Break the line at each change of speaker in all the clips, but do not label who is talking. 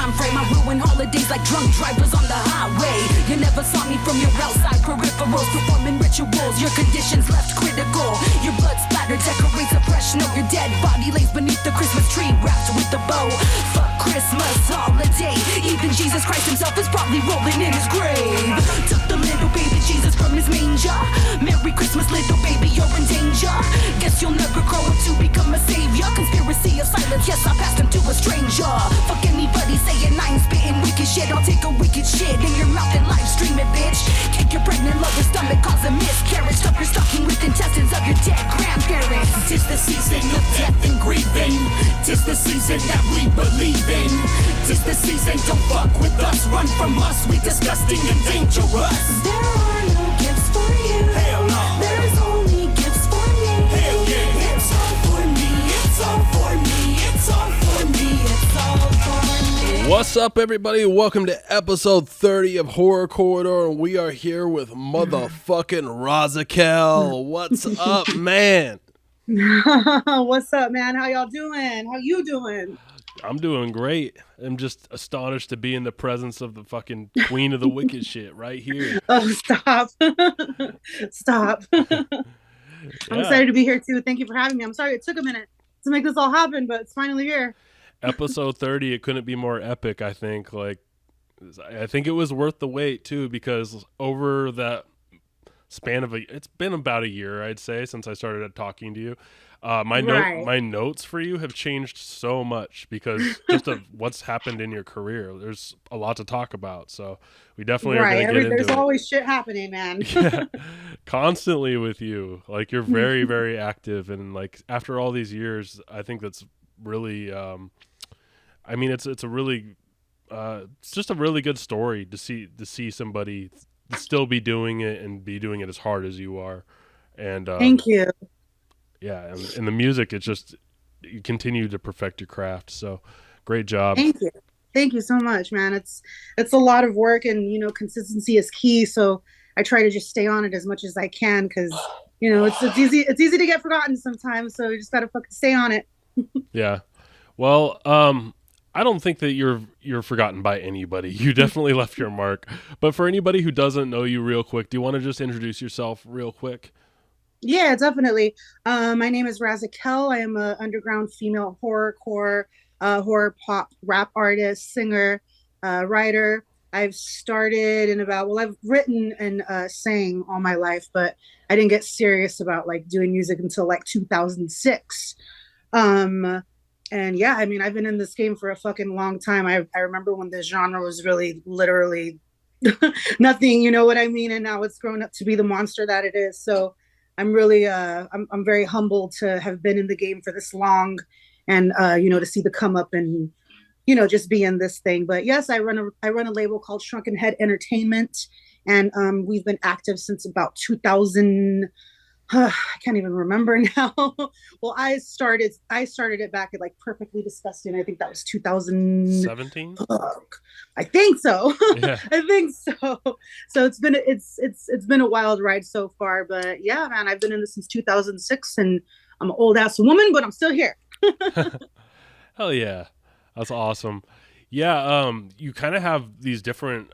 time frame. I ruin holidays like drunk drivers on the highway. You never saw me from your outside peripherals, performing rituals. Your conditions left critical. Your blood splattered decorates a fresh note. Your dead body lays beneath the Christmas tree, wrapped with the bow. Fuck Christmas holiday. Even Jesus Christ himself is probably rolling in his grave. Took the little baby Jesus from his manger. Merry Christmas, little baby, you're in danger. Guess you'll never grow up to become a savior. Conspiracy of silence, yes, I passed him to a stranger. Fuck anybody saying I'm spitting wicked shit. I'll take a wicked shit in your mouth and live stream it, bitch. Kick your pregnant lover's stomach, cause a miscarriage. Stuff your stocking with intestines of your dead grandparents.
Tis the season of death and grieving. Tis the season that we believe in. Tis the season, don't fuck with us. Run from us, we disgusting and dangerous.
There are no gifts for you.
Hell no.
There's only gifts for me.
Hell yeah.
It's all for me. It's all for me. It's all for me. It's all for me.
What's up, everybody? Welcome to episode 30 of Horror Corridor, and we are here with motherfucking Razakel. What's up, man?
What's up, man? How y'all doing? How you doing?
I'm doing great. I'm just astonished to be in the presence of the fucking queen of the wicked shit right here.
Oh, stop. Stop. I'm excited to be here, too. Thank you for having me. I'm sorry it took a minute to make this all happen, but it's finally here.
Episode 30, it couldn't be more epic, I think. I think it was worth the wait, too, because over that span of it's been about a year, I'd say, since I started talking to you. My notes for you have changed so much because just of what's happened in your career. There's a lot to talk about, so we definitely are going to get into it.
There's always shit happening, man.
Yeah, constantly with you. Like, you're very, very active, and like after all these years, I think that's really. I mean, it's a really, it's just a really good story to see somebody still be doing it and be doing it as hard as you are. And
thank you.
Yeah, and the music, it's just, you continue to perfect your craft. So, great job.
Thank you so much, man. It's a lot of work, and consistency is key. So I try to just stay on it as much as I can because it's easy to get forgotten sometimes. So you just gotta fucking stay on it.
Yeah. Well, I don't think that you're forgotten by anybody. You definitely left your mark. But for anybody who doesn't know you real quick, do you want to just introduce yourself real quick?
Yeah, definitely. My name is Razakel. I am an underground female horrorcore, horror pop rap artist, singer, writer. I've written and sang all my life, but I didn't get serious about doing music until 2006. And yeah, I mean, I've been in this game for a fucking long time. I remember when the genre was really literally nothing, you know what I mean? And now it's grown up to be the monster that it is. So I'm really, I'm very humbled to have been in the game for this long and, to see the come up and, just be in this thing. But yes, I run a label called Shrunken Head Entertainment. And we've been active since about 2000. I can't even remember now. Well, I started it back at Perfectly Disgusting. I think that was 2017. I think so. Yeah. I think so. So it's been a wild ride so far, but yeah, man, I've been in this since 2006, and I'm an old ass woman, but I'm still here.
Hell yeah, that's awesome. Yeah, you kind of have these different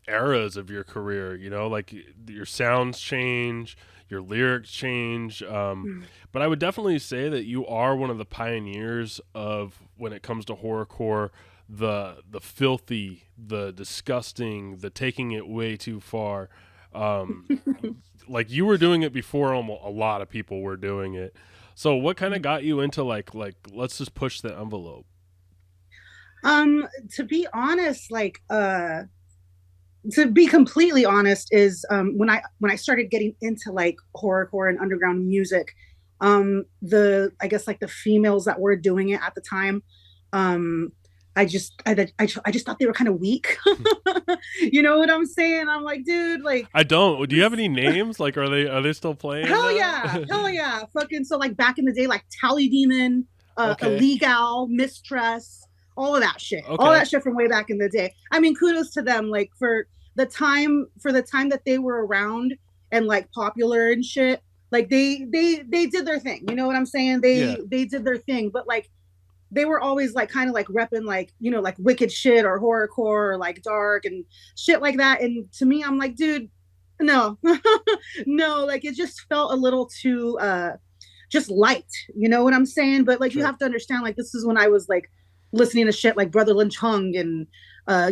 eras of your career. Your sounds change. Your lyrics change, but I would definitely say that you are one of the pioneers of, when it comes to horrorcore, the filthy, the disgusting, the taking it way too far. You were doing it before almost a lot of people were doing it. So what kind of got you into let's just push the envelope?
To be honest, to be completely honest, is when I started getting into horrorcore and underground music, the females that were doing it at the time, I just thought they were kind of weak. You know what I'm saying? I'm like, dude,
I don't. Do you have any names? Are they still playing?
Hell yeah. Fucking, so back in the day, Tally Demon,
okay.
Illegal, Mistress, all of that shit.
Okay.
All that shit from way back in the day. I mean, kudos to them, for the time that they were around and popular and shit. They did their thing. You know what I'm saying? They did their thing. But they were always like kind of like repping like, you know, like wicked shit or horrorcore or like dark and shit like that. And to me, I'm like, dude, no, no, like it just felt a little too just light, you know what I'm saying? But like, you
Sure.
have to understand, like, this is when I was like listening to shit like Brother Lynch Hung and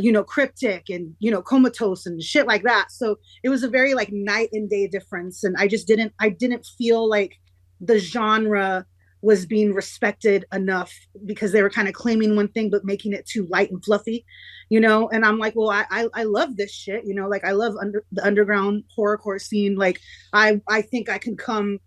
you know, Cryptic and, you know, Comatose and shit like that. So it was a very like night and day difference. And I didn't feel like the genre was being respected enough because they were kind of claiming one thing but making it too light and fluffy, you know. And I'm like, well, I love this shit, you know, like I love the underground horrorcore scene. Like I think I can come,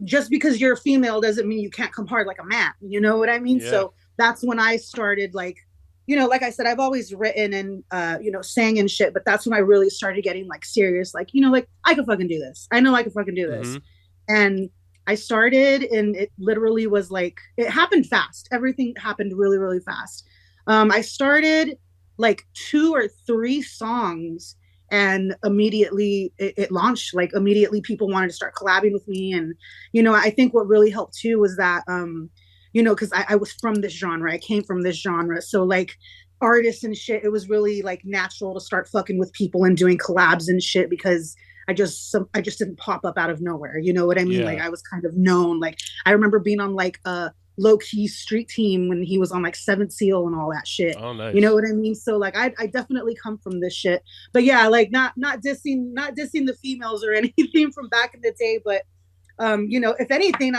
just because you're a female doesn't mean you can't come hard like a man, you know what I mean?
Yeah.
So that's when I started, like, you know, like I said, I've always written and you know, sang and shit, but that's when I really started getting like serious, like, you know, like I could fucking do this. I know I could fucking do this.
Mm-hmm.
And I started, and it literally was like, it happened fast. Everything happened really, really fast. I started like 2 or 3 songs, and immediately it launched. Like immediately people wanted to start collabing with me. And, you know, I think what really helped too was that, you know, because I was from this genre, I came from this genre. So like artists and shit, it was really like natural to start fucking with people and doing collabs and shit, because I just didn't pop up out of nowhere. You know what I mean?
Yeah.
Like I was kind of known. Like I remember being on like a low key street team when he was on like Seventh Seal and all that shit.
Oh, nice.
You know what I mean? So like I definitely come from this shit. But yeah, like not dissing the females or anything from back in the day, but you know, if anything,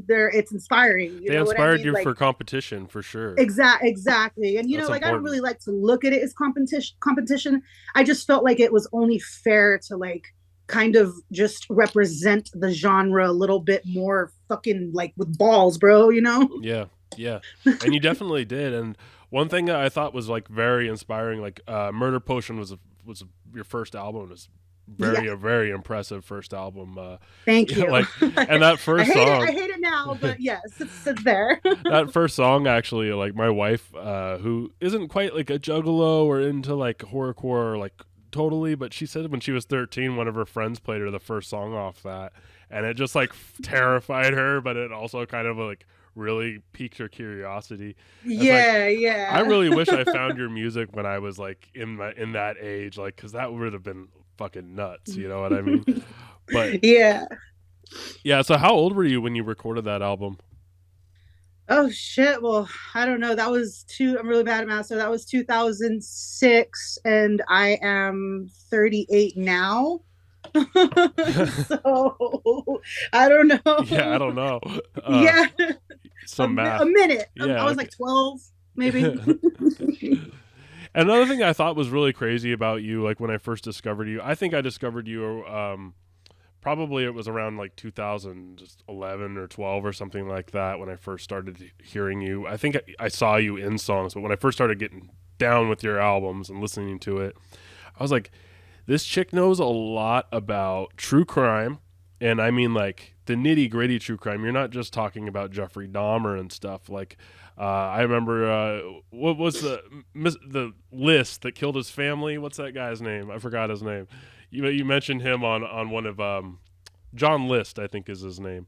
there it's inspiring. You
They
know
inspired
what I mean?
you
Like,
for competition for sure.
Exactly. And you
That's
know, like I don't
important.
really like to look at it as competition. I just felt like it was only fair to like kind of just represent the genre a little bit more fucking like with balls, bro, you know?
Yeah, yeah, and you definitely did. And one thing that I thought was like very inspiring, like Murder Potion your first album. Was very
Yeah.
a very impressive first album.
Thank
Yeah,
you.
like, and that first song,
I hate it now, but yes, it's there.
that first song actually, like my wife, who isn't quite like a juggalo or into like horrorcore, like totally, but she said when she was 13, one of her friends played her the first song off that, and it just like terrified her, but it also kind of like really piqued her curiosity. It's
Yeah,
like,
yeah.
I really wish I found your music when I was like in that age, like, because that would have been fucking nuts. You know what I mean? But
Yeah.
yeah. So how old were you when you recorded that album?
Oh shit. Well, I don't know. I'm really bad at math. So that was 2006, and I am 38 now. So I don't know.
Yeah, I don't know.
Yeah.
Some math.
A minute.
Yeah,
I was
okay.
like 12, maybe.
Another thing I thought was really crazy about you, like when I first discovered you, I think I discovered you probably it was around like 2011 or 12 or something like that when I first started hearing you. I think I saw you in songs, but when I first started getting down with your albums and listening to it, I was like, this chick knows a lot about true crime. And I mean, like the nitty gritty true crime. You're not just talking about Jeffrey Dahmer and stuff. Like, I remember what was the list that killed his family? What's that guy's name? I forgot his name. You mentioned him on one of John List, I think is his name.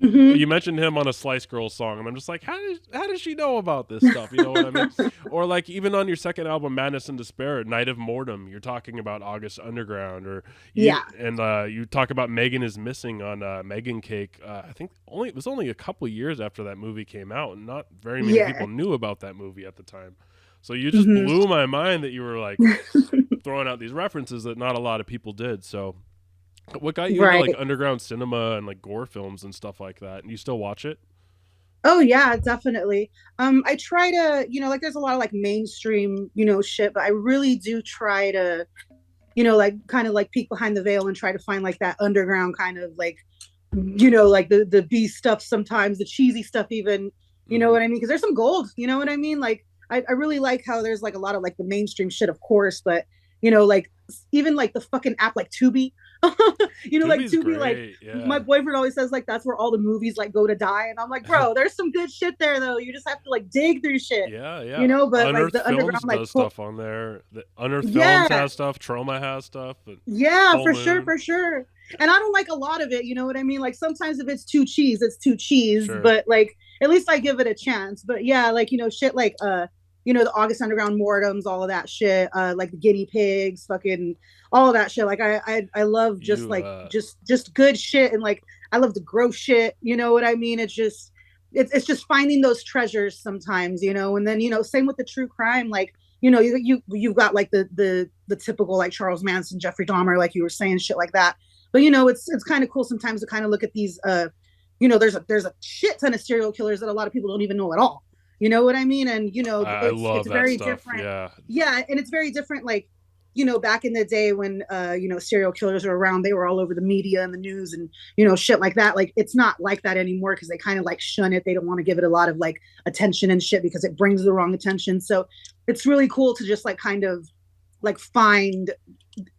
Mhm.
You mentioned him on a Slice Girl song, and I'm just like, how does she know about this stuff? You know what I mean? Or like even on your second album, Madness and Despair, Night of Mortem, you're talking about August Underground, or
Yeah.
and you talk about Megan is Missing on Megan Cake. I think it was only a couple years after that movie came out, and not very many
Yeah.
people knew about that movie at the time. So you just
Mhm.
blew my mind that you were like throwing out these references that not a lot of people did. So what got you into
Right.
like underground cinema and like gore films and stuff like that? And you still watch it?
Oh yeah, definitely. I try to, you know, like there's a lot of like mainstream, you know, shit, but I really do try to, you know, like kind of like peek behind the veil and try to find like that underground kind of like, you know, like the B stuff sometimes, the cheesy stuff even, you know what I mean? Because there's some gold, you know what I mean? Like I really like how there's like a lot of like the mainstream shit, of course, but you know, like even like the fucking app like Tubi, you know, like
Tubi's
Tubi, like
great, yeah.
my boyfriend always says like that's where all the movies like go to die, and I'm like, bro, there's some good shit there though. You just have to like dig through shit,
Yeah, yeah.
you know. But
Unearthed
like the
Films
underground, like
does stuff on there. The Unearthed Films
yeah,
has stuff. Trauma has stuff.
yeah,
Full
for sure,
Moon.
for sure. And I don't like a lot of it, you know what I mean? Like sometimes if it's too cheese, it's too cheese,
Sure.
but like at least I give it a chance. But yeah, like shit like the August Underground Mortems, all of that shit, like the guinea pigs, fucking all of that shit. Like I love just
You
like just good shit, and like I love the gross shit, you know what I mean? It's just finding those treasures sometimes, and then same with the true crime, like you've got like the typical like Charles Manson, Jeffrey Dahmer, like you were saying, shit like that. But it's kind of cool sometimes to kind of look at these there's a shit ton of serial killers that a lot of people don't even know at all. You know what I mean? And
I love
it's
that
very
stuff.
different.
Yeah.
Yeah, and it's very different. Like back in the day when serial killers were around, they were all over the media and the news and shit like that. Like it's not like that anymore because they kind of like shun it. They don't want to give it a lot of like attention and shit because it brings the wrong attention. So it's really cool to just like kind of like find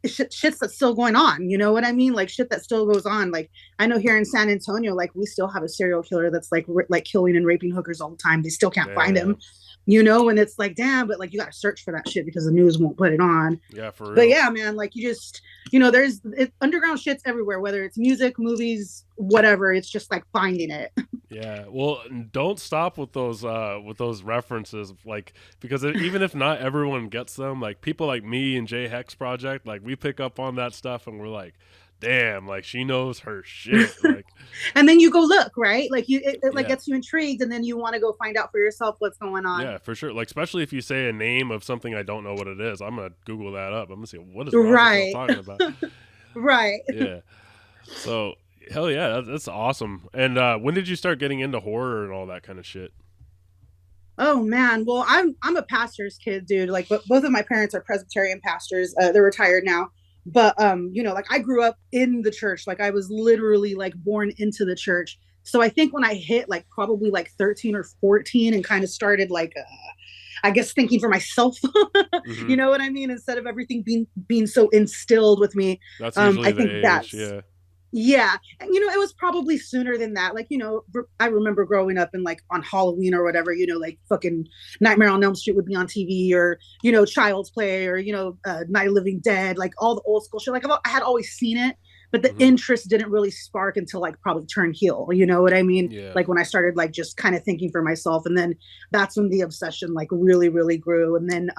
shits that's still going on, you know what I mean? Like shit that still goes on. Like I know here in San Antonio, like we still have a serial killer that's like killing and raping hookers all the time. They still can't find him, and it's like, damn, but like you gotta search for that shit because the news won't put it on.
Yeah, for real.
But yeah, man, like you just there's underground shit's everywhere, whether it's music, movies, whatever. It's just like finding it.
Yeah, well, don't stop with those references, like because even if not everyone gets them, like people like me and J Hex Project, like we pick up on that stuff and we're like, damn, like she knows her shit, like.
And then you go look, right? Like it like gets you intrigued, and then you want to go find out for yourself what's going on.
Yeah, for sure. Like especially if you say a name of something I don't know what it is, I'm gonna Google that up. I'm gonna see what is Razakel talking about.
Right.
Yeah. So. Hell yeah, that's awesome. And when did you start getting into horror and all that kind of shit?
Oh man, well I'm a pastor's kid, dude. Like both of my parents are Presbyterian pastors. They're retired now, but like I grew up in the church. Like I was literally like born into the church. So I think when I hit like probably like 13 or 14 and kind of started like I guess thinking for myself, you know what I mean, instead of everything being so instilled with me.
That's usually
I think
the age,
that's
yeah.
And it was probably sooner than that. Like, I remember growing up and like on Halloween or whatever, like fucking Nightmare on Elm Street would be on TV, or, Child's Play, or, Night of Living Dead, like all the old school shit. Like I had always seen it, but the interest didn't really spark until like probably turn heel. You know what I mean?
Yeah.
Like when I started like just kind of thinking for myself, and then that's when the obsession like really, really grew. And then,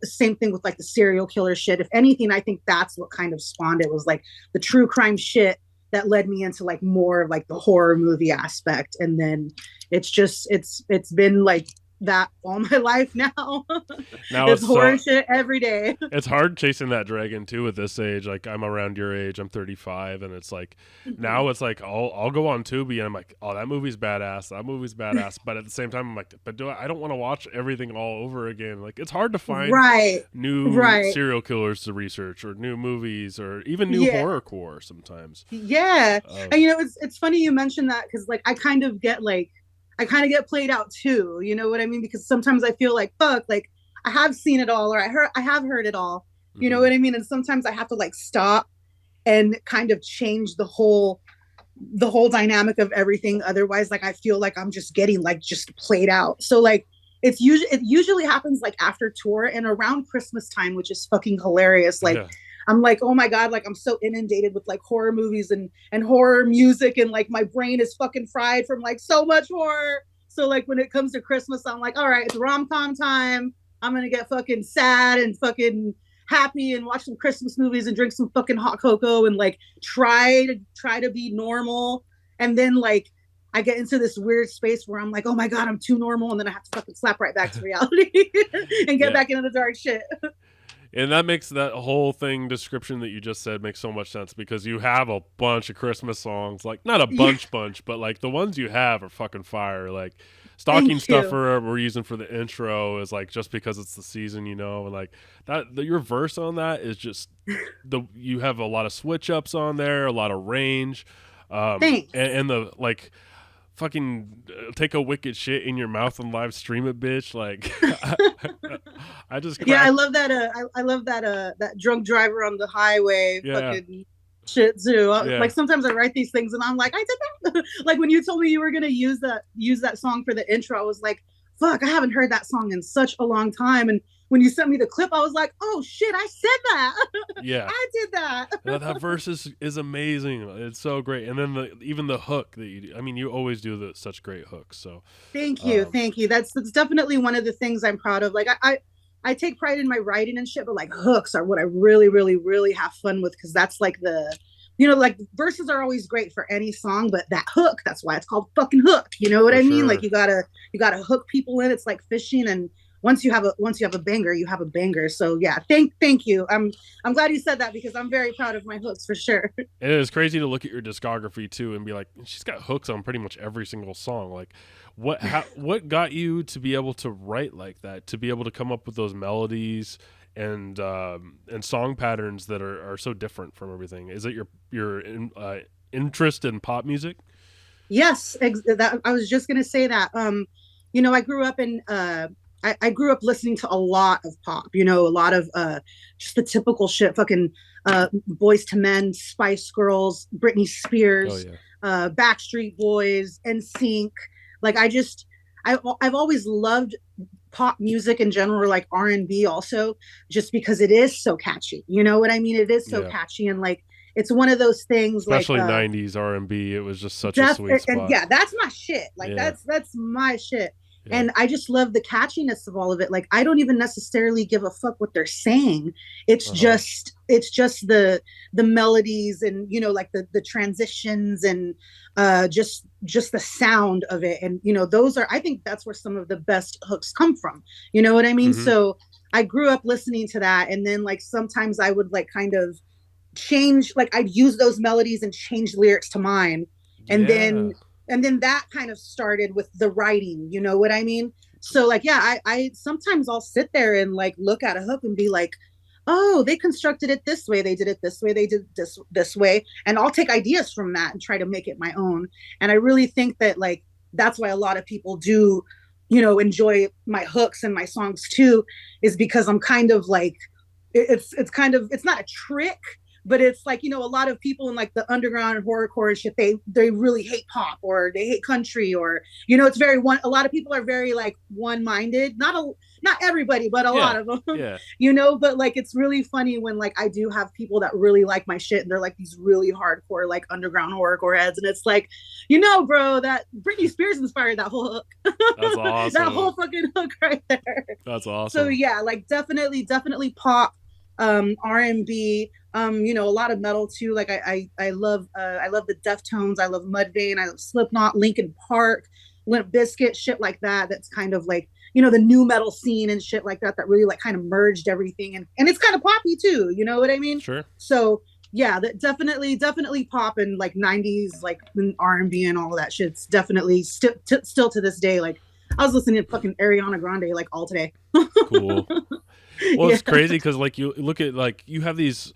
same thing with like the serial killer shit. If anything, I think that's what kind of spawned it, was like the true crime shit that led me into like more of like the horror movie aspect. And then it's been like that all my life now.
Now
it's horror shit every day.
It's hard chasing that dragon too at this age. Like I'm around your age, I'm 35, and it's like now it's like I'll go on Tubi and I'm like, oh, that movie's badass, but at the same time I'm like, but I don't want to watch everything all over again. Like it's hard to find new serial killers to research, or new movies, or even new horrorcore sometimes.
And it's funny you mentioned that, because like I kind of get played out too, you know what I mean? Because sometimes I feel like, fuck, like I have seen it all, or I have heard it all, you know what I mean? And sometimes I have to like stop and kind of change the whole dynamic of everything. Otherwise, like I feel like I'm just getting like just played out. So like it usually happens like after tour and around Christmas time, which is fucking hilarious. Like I'm like, oh my God, like I'm so inundated with like horror movies and horror music, and like my brain is fucking fried from like so much horror. So like when it comes to Christmas, I'm like, all right, it's rom-com time. I'm gonna get fucking sad and fucking happy and watch some Christmas movies and drink some fucking hot cocoa and like try to be normal. And then like I get into this weird space where I'm like, oh my God, I'm too normal, and then I have to fucking slap right back to reality and get back into the dark shit.
And that makes that whole thing description that you just said make so much sense, because you have a bunch of Christmas songs, like not a bunch, but like the ones you have are fucking fire. Like Stocking Stuffer we're using for the intro is like just because it's the season, and like your verse on that is just you have a lot of switch ups on there, a lot of range, and the like. Fucking take a wicked shit in your mouth and live stream it, bitch. Like I just
I love that I love that that drunk driver on the highway fucking shit too. Like sometimes I write these things and I'm like, I did that. Like when you told me you were gonna use that song for the intro, I was like, fuck, I haven't heard that song in such a long time. And when you sent me the clip, I was like, oh shit, I said that.
Yeah.
I did that.
That verse is amazing. It's so great. And then even the hook that you do. I mean, you always do such great hooks. So
Thank you. Thank you. That's definitely one of the things I'm proud of. Like I take pride in my writing and shit, but like hooks are what I really, really, really have fun with, because that's like like verses are always great for any song, but that hook, that's why it's called fucking hook. You know what I mean? Sure. Like you gotta hook people in. It's like fishing, and once you have a banger, you have a banger. So yeah, thank you. I'm glad you said that, because I'm very proud of my hooks for sure.
And it is crazy to look at your discography too and be like, she's got hooks on pretty much every single song. Like what got you to be able to write like that, to be able to come up with those melodies and song patterns that are so different from everything? Is it your interest in pop music?
Yes, I was just gonna say that. I grew up in I grew up listening to a lot of pop. A lot of just the typical shit, fucking Boys to Men, Spice Girls, Britney Spears, Backstreet Boys, NSYNC. Like I've always loved pop music in general, like R&B also, just because it is so catchy. You know what I mean? It is so catchy, and like it's one of those things,
especially
like
90s R&B. It was just such a sweet spot.
And yeah, that's my shit. Like that's my shit. Yeah. And I just love the catchiness of all of it. Like I don't even necessarily give a fuck what they're saying. It's just the melodies and like the transitions and just the sound of it. And I think that's where some of the best hooks come from. You know what I mean? Mm-hmm. So I grew up listening to that, and then like sometimes I would like kind of change, like I'd use those melodies and change lyrics to mine, and then that kind of started with the writing. You know what I mean? So like, yeah, I sometimes I'll sit there and like look at a hook and be like, oh, they constructed it this way, they did it this way, they did this way, and I'll take ideas from that and try to make it my own. And I really think that like that's why a lot of people do enjoy my hooks and my songs too, is because I'm kind of like, it's not a trick, but it's like, a lot of people in like the underground and horrorcore and shit, they really hate pop, or they hate country, or it's very a lot of people are very like one-minded, not everybody, but a lot of them. But like it's really funny when like I do have people that really like my shit, and they're like these really hardcore like underground horrorcore heads, and it's like, bro, that Britney Spears inspired that whole hook.
That's awesome.
That whole fucking hook right there.
That's awesome.
So yeah, like definitely pop, R&B, a lot of metal too. Like I love the Deftones, I love Mudvayne, I love Slipknot, Linkin Park, Limp Bizkit, shit like that. That's kind of like the new metal scene and shit like that really like kind of merged everything, and it's kind of poppy too. You know what I mean? Sure. So yeah, that definitely pop, and like 90s like R&B and all of that shit's definitely still to this day. Like I was listening to fucking Ariana Grande like all today.
Cool. Well, it's crazy because like you look at like you have these,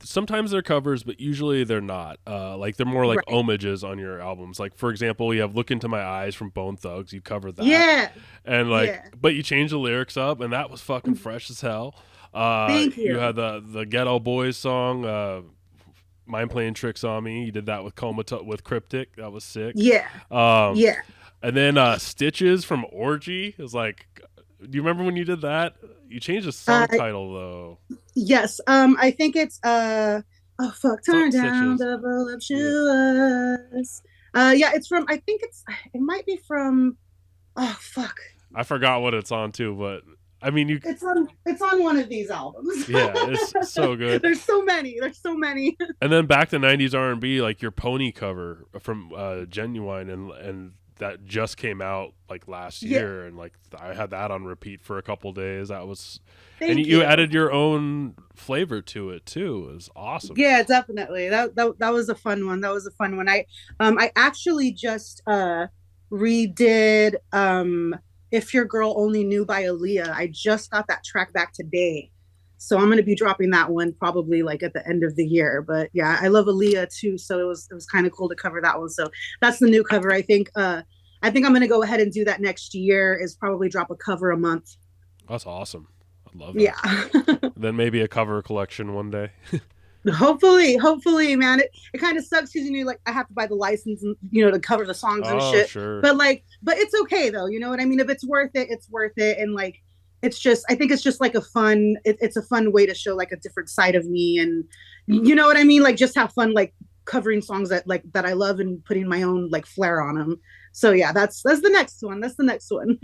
sometimes they're covers, but usually they're not. Like they're more like homages on your albums. Like for example, you have "Look Into My Eyes" from Bone Thugs. You covered that. Yeah. And like, but you changed the lyrics up, and that was fucking fresh as hell.
Thank you.
You had the Ghetto Boys song, "Mind Playing Tricks on Me." You did that with Cryptic. That was sick.
Yeah.
And then Stitches from Orgy is like. Do you remember when you did that? You changed the song title though.
Yes. I think it's turn down the voluptuous. Yeah, it's from, I think it might be from, oh fuck,
I forgot what it's on too, but I mean it's
on one of these albums.
Yeah, it's so good.
There's so many.
And then back to 90s R&B, like your Pony cover from Genuine, and that just came out like last year, and like I had that on repeat for a couple days. That was, and you added your own flavor to it too. It was awesome.
Yeah, definitely. That was a fun one. I actually just redid "If Your Girl Only Knew" by Aaliyah. I just got that track back today, so I'm going to be dropping that one probably like at the end of the year. But yeah, I love Aaliyah too, so it was kind of cool to cover that one. So that's the new cover. I think I'm going to go ahead and do that next year, is probably drop a cover a month. That's
awesome. I love that.
Yeah.
Then maybe a cover collection one day.
Hopefully, man. It kind of sucks because like I have to buy the license and to cover the songs and shit. Sure. But it's okay though. You know what I mean? If it's worth it, it's worth it. And like, it's just, I think it's just like a fun, it's a fun way to show like a different side of me, and you know what I mean, like just have fun like covering songs that like that I love and putting my own like flair on them. So yeah, that's the next one. That's the next one.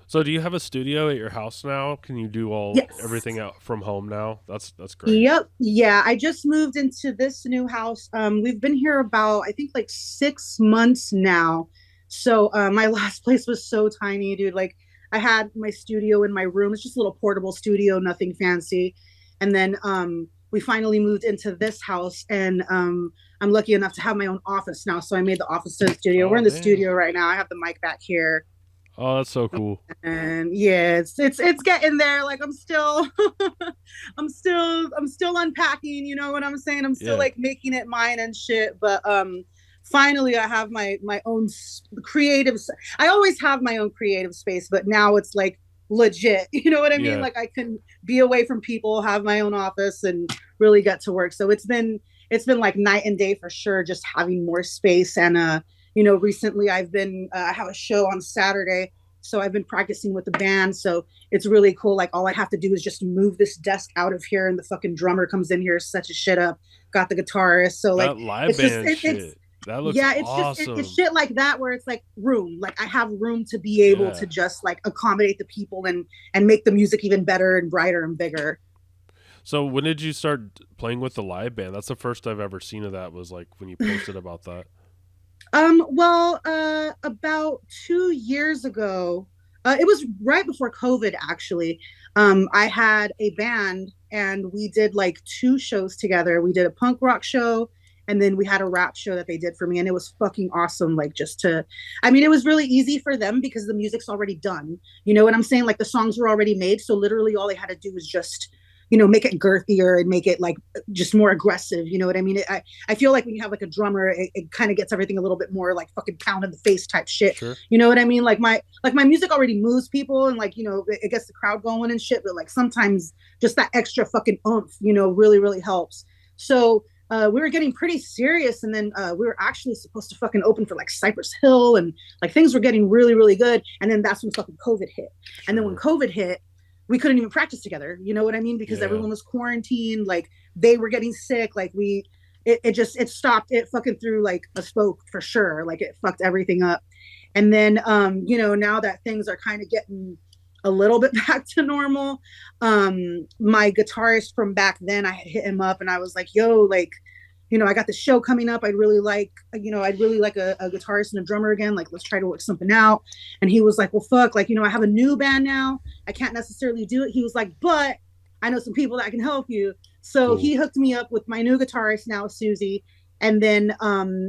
So do you have a studio at your house now? Can you do
Yes.
everything out from home now? That's great.
Yep. Yeah. I just moved into this new house. We've been here about, I think, like 6 months now. So my last place was so tiny, dude. Like I had my studio in my room. It's just a little portable studio, nothing fancy. And then we finally moved into this house, and I'm lucky enough to have my own office now. So I made the office to the studio. We're
Oh
in the
man.
studio right now. I have the mic back here.
Oh, that's so cool.
And yeah, it's getting there. Like I'm still I'm still unpacking, you know what I'm saying? I'm still
Yeah.
like making it mine and shit. But finally I have my own creative. I always have my own creative space, but now it's like legit. You know what I mean?
Yeah.
Like I can be away from people, have my own office, and really get to work. So it's been like night and day for sure, just having more space. And recently I have a show on Saturday, so I've been practicing with the band. So it's really cool. Like all I have to do is just move this desk out of here, and the fucking drummer comes in here, sets his shit up, got the guitarist. So like
That live
it's just
band
it's
shit. That looks
yeah, it's
awesome.
shit like that where it's like room. Like I have room to be able
Yeah.
to just like accommodate the people and make the music even better and brighter and bigger.
So when did you start playing with the live band? That's the first I've ever seen of that, was like when you posted about that.
Well, about 2 years ago, it was right before COVID, actually. I had a band, and we did like two shows together. We did a punk rock show, and then we had a rap show that they did for me, and it was fucking awesome. Like, I mean, it was really easy for them because the music's already done. You know what I'm saying? Like, the songs were already made. So, literally, all they had to do was just, make it girthier and make it like just more aggressive. You know what I mean? I feel like when you have like a drummer, it kind of gets everything a little bit more like fucking pound in the face type shit.
Sure.
You know what I mean? Like my music already moves people, and like it gets the crowd going and shit. But like sometimes just that extra fucking oomph, really really helps. So we were getting pretty serious, and then we were actually supposed to fucking open for like Cypress Hill, and like things were getting really really good. And then that's when fucking COVID hit. And then when
Sure.
COVID hit, we couldn't even practice together. You know what I mean? Because
Yeah.
everyone was quarantined. Like they were getting sick. Like it stopped. It fucking threw like a spoke for sure. Like it fucked everything up. And then, now that things are kind of getting a little bit back to normal, my guitarist from back then, I had hit him up and I was like, yo, like, I got the show coming up. I'd really like a guitarist and a drummer again. Like, let's try to work something out. And he was like, well, fuck, like, I have a new band now. I can't necessarily do it. He was like, but I know some people that can help you. So
Cool.
he hooked me up with my new guitarist now, Susie. And then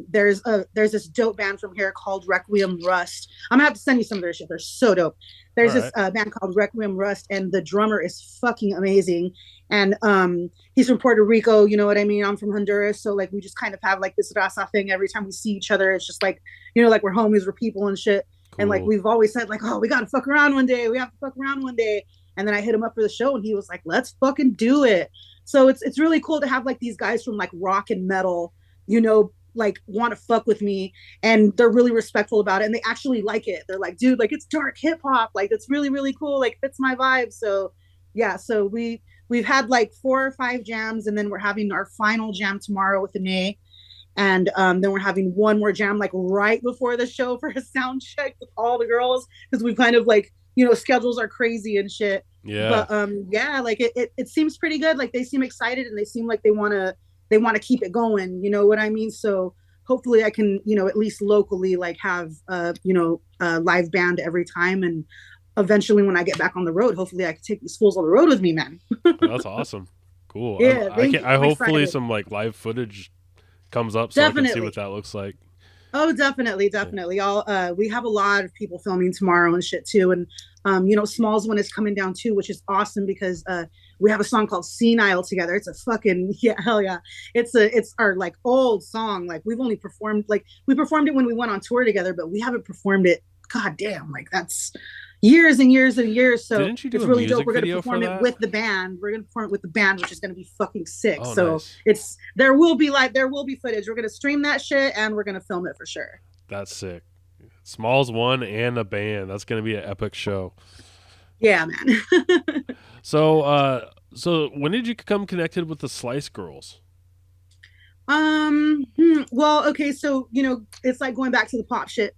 there's this dope band from here called Requiem Rust. I'm gonna have to send you some of their shit. They're so dope.
All
There's this
right.
band called Requiem Rust, and the drummer is fucking amazing. And he's from Puerto Rico, you know what I mean? I'm from Honduras, so like we just kind of have like this raza thing every time we see each other. It's just like, like we're homies, we're people and shit. And like
Cool.
we've always said, like, oh, we gotta fuck around one day. We have to fuck around one day. And then I hit him up for the show, and he was like, let's fucking do it. So it's really cool to have like these guys from like rock and metal, like want to fuck with me, and they're really respectful about it, and they actually like it. They're like, dude, like it's dark hip hop, like it's really really cool, like fits my vibe. So yeah, so we've had like 4 or 5 jams, and then we're having our final jam tomorrow with Ane. And then we're having one more jam like right before the show for a sound check with all the girls, because we kind of like, schedules are crazy and shit.
Yeah.
But yeah, like it seems pretty good. Like they seem excited, and they seem like they want to keep it going. You know what I mean? So hopefully I can, at least locally, like have a live band every time. And eventually when I get back on the road, hopefully I can take these fools on the road with me, man.
That's awesome. Cool.
Yeah,
I
thank
can.
you.
I
I'm
hopefully
excited.
some like live footage comes up so I can see what
Definitely.
that looks like.
Oh, definitely,
Yeah.
definitely. All we have a lot of people filming tomorrow and shit too. And Small's one is coming down too, which is awesome because we have a song called Senile together. It's a fucking yeah, hell yeah. It's our like old song. Like we performed it when we went on tour together, but we haven't performed it, god damn, like that's years and years and years. So
Didn't you do
it's
a
really dope.
music
We're gonna
video for
perform it
that?
with the band. We're gonna perform it with the band, which is gonna be fucking sick.
Oh,
So
nice.
there will be footage. We're gonna stream that shit, and we're gonna film it for sure.
That's sick. Smalls one and a band. That's gonna be an epic show.
Yeah, man.
So when did you become connected with the Slice Girls?
Well, okay, so it's like going back to the pop shit.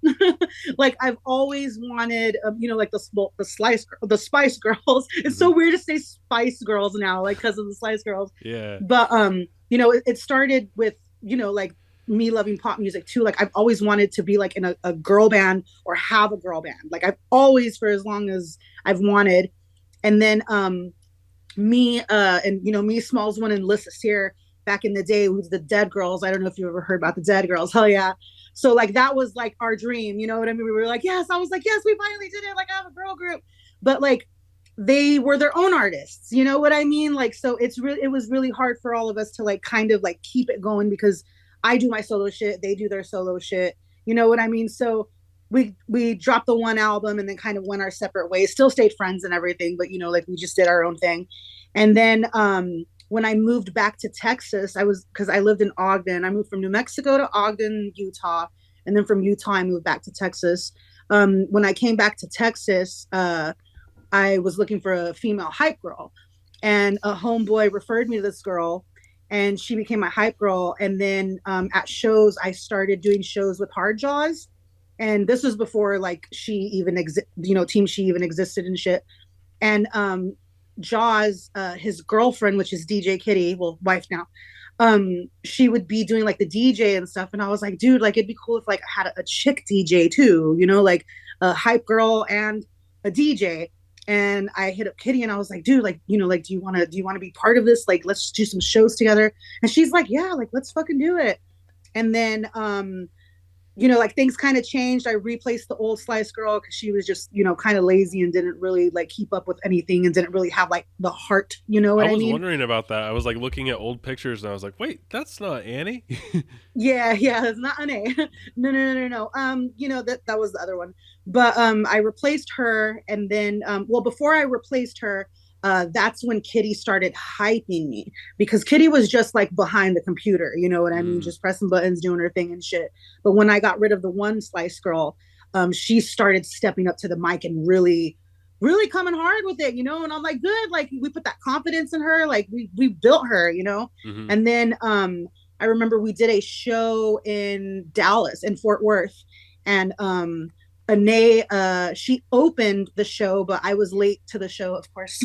Like I've always wanted, like the Spice Girls. It's
Hmm.
so weird to say Spice Girls now, like because of the Spice Girls.
Yeah.
But it started with like me loving pop music too. Like I've always wanted to be like in a girl band or have a girl band. Like I've always, for as long as I've wanted. And then me and me Smalls one and Lissa Sear back in the day who's the Dead Girls. I don't know if you ever heard about the Dead Girls. Hell yeah. So like that was like our dream, you know what I mean? We were like, yes. I was like, yes, we finally did it. Like I have a girl group. But like they were their own artists, you know what I mean? Like so it was really hard for all of us to like kind of like keep it going because I do my solo shit, they do their solo shit. You know what I mean? So we dropped the one album and then kind of went our separate ways, still stayed friends and everything, but like we just did our own thing. And then when I moved back to Texas, because I lived in Ogden. I moved from New Mexico to Ogden, Utah, and then from Utah I moved back to Texas. When I came back to Texas, I was looking for a female hype girl, and a homeboy referred me to this girl, and she became my hype girl. And then at shows, I started doing shows with Hard Jaws, and this was before like she even Team She even existed and shit. And Jaws, his girlfriend, which is DJ Kitty, well, wife now, she would be doing like the DJ and stuff. And I was like, dude, like it'd be cool if like I had a chick DJ too, like a hype girl and a DJ. And I hit up Kitty and I was like, dude, like, like, do you want to be part of this? Like, let's do some shows together. And she's like, yeah, like, let's fucking do it. And then, like things kind of changed. I replaced the old Slice girl because she was just, kind of lazy and didn't really like keep up with anything and didn't really have like the heart, you know what
I
I
was
mean?
wondering about that. I was like looking at old pictures and I was like, wait, that's not Annie.
Yeah, it's not an A. No. That was the other one. But I replaced her, and then well, before I replaced her, that's when Kitty started hyping me because Kitty was just like behind the computer, you know what I mean,
Mm.
just pressing buttons, doing her thing and shit. But when I got rid of the one Slice girl, she started stepping up to the mic and really, really coming hard with it, and I'm like, good, like we put that confidence in her, like we built her.
Mm-hmm.
And then I remember we did a show in Dallas, in Fort Worth, and Anae, she opened the show, but I was late to the show, of course.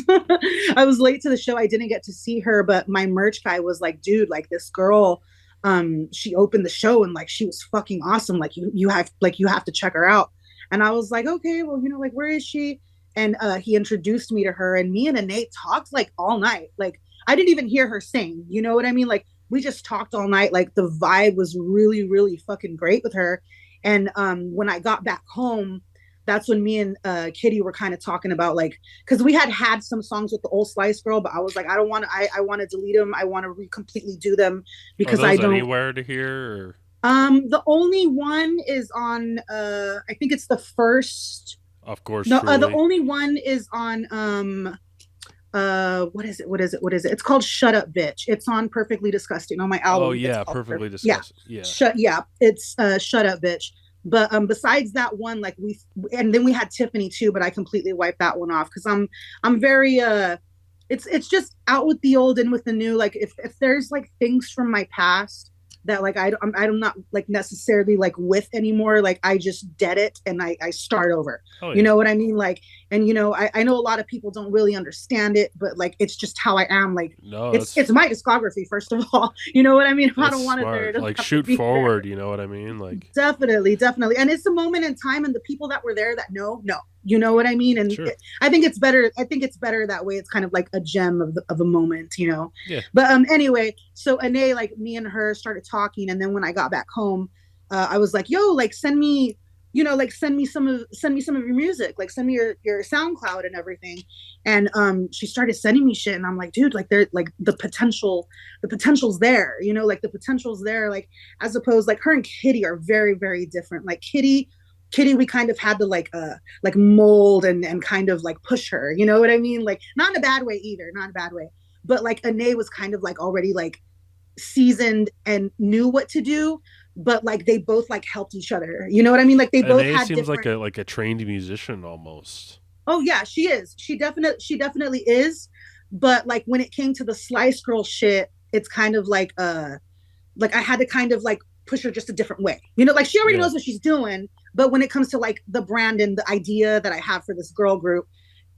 I was late to the show. I didn't get to see her, but my merch guy was like, dude, like this girl, she opened the show and like she was fucking awesome. Like you have to check her out. And I was like, okay, well, like where is she? And he introduced me to her, and me and Anae talked like all night. Like I didn't even hear her sing. You know what I mean? Like we just talked all night. Like the vibe was really, really fucking great with her. And when I got back home, that's when me and Kitty were kind of talking about like, because we had some songs with the old Slice girl, but I was like, I don't want to. I want to delete them. I want to completely do them because
Are
I
those
don't.
anywhere to hear? Or?
The only one is on. I think it's the first.
Of course,
No, the
truly.
only one is on. What is it? It's called Shut Up Bitch. It's on Perfectly Disgusting on my
Oh
album. It's
yeah,
called
perfectly
Yeah.
disgusting. Yeah.
It's Shut Up Bitch. But besides that one, like and then we had Tiffany too, but I completely wiped that one off because I'm very it's just out with the old and with the new. Like if there's like things from my past that like I'm not like necessarily like with anymore, like I just dead it and I start over.
Oh
You
yeah.
know what I mean? Like, and I know a lot of people don't really understand it, but like it's just how I am. Like
No,
it's my discography, first of all. You know what I mean? I
that's
don't want it there.
smart.
It doesn't
Like
have to
shoot
be there.
forward. You know what I mean? Like
Definitely. And it's a moment in time, and the people that were there that know, you know what I mean? And
sure.
I think it's better. I think it's better that way. It's kind of like a gem of a moment,
Yeah.
But anyway, so Anae, like me and her started talking, and then when I got back home, I was like, yo, like send me some of your music, like send me your SoundCloud and everything. And she started sending me shit, and I'm like, dude, like they're like the potential's there, like the potential's there, like as opposed, like her and Kitty are very, very different. Like Kitty, we kind of had to like mold and kind of like push her, you know what I mean? Like not in a bad way either, not in a bad way. But like Anae was kind of like already like seasoned and knew what to do, but like they both like helped each other. You know what I mean? Like they
And
both
A
had
seems
different.
like a trained musician almost.
Oh yeah, she is. She definitely is. But like when it came to the Slice Girl shit, it's kind of like I had to kind of like push her just a different way. You know, like she already
Yeah.
knows what she's doing, but when it comes to like the brand and the idea that I have for this girl group,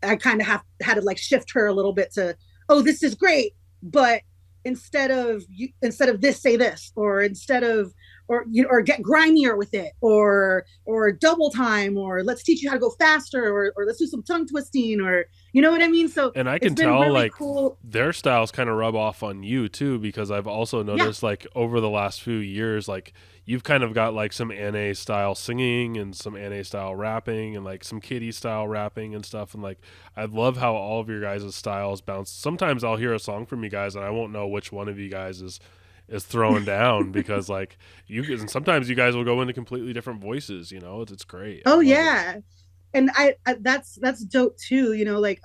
I kind of have had to like shift her a little bit to, oh, this is great, but instead of this, say this, or instead of or get grimier with it, or double time, or let's teach you how to go faster, or let's do some tongue twisting, or you know what I mean. So
And I
it's
can
been
tell
really
like
cool.
their styles kind of rub off on you too, because I've also
Yeah.
noticed like over the last few years, like you've kind of got like some NA style singing and some NA style rapping and like some Kitty style rapping and stuff. And like I love how all of your guys' styles bounce. Sometimes I'll hear a song from you guys and I won't know which one of you guys is throwing down because like and sometimes you guys will go into completely different voices. You know, it's great. I
Oh
love it.
yeah. And that's dope too, you know, like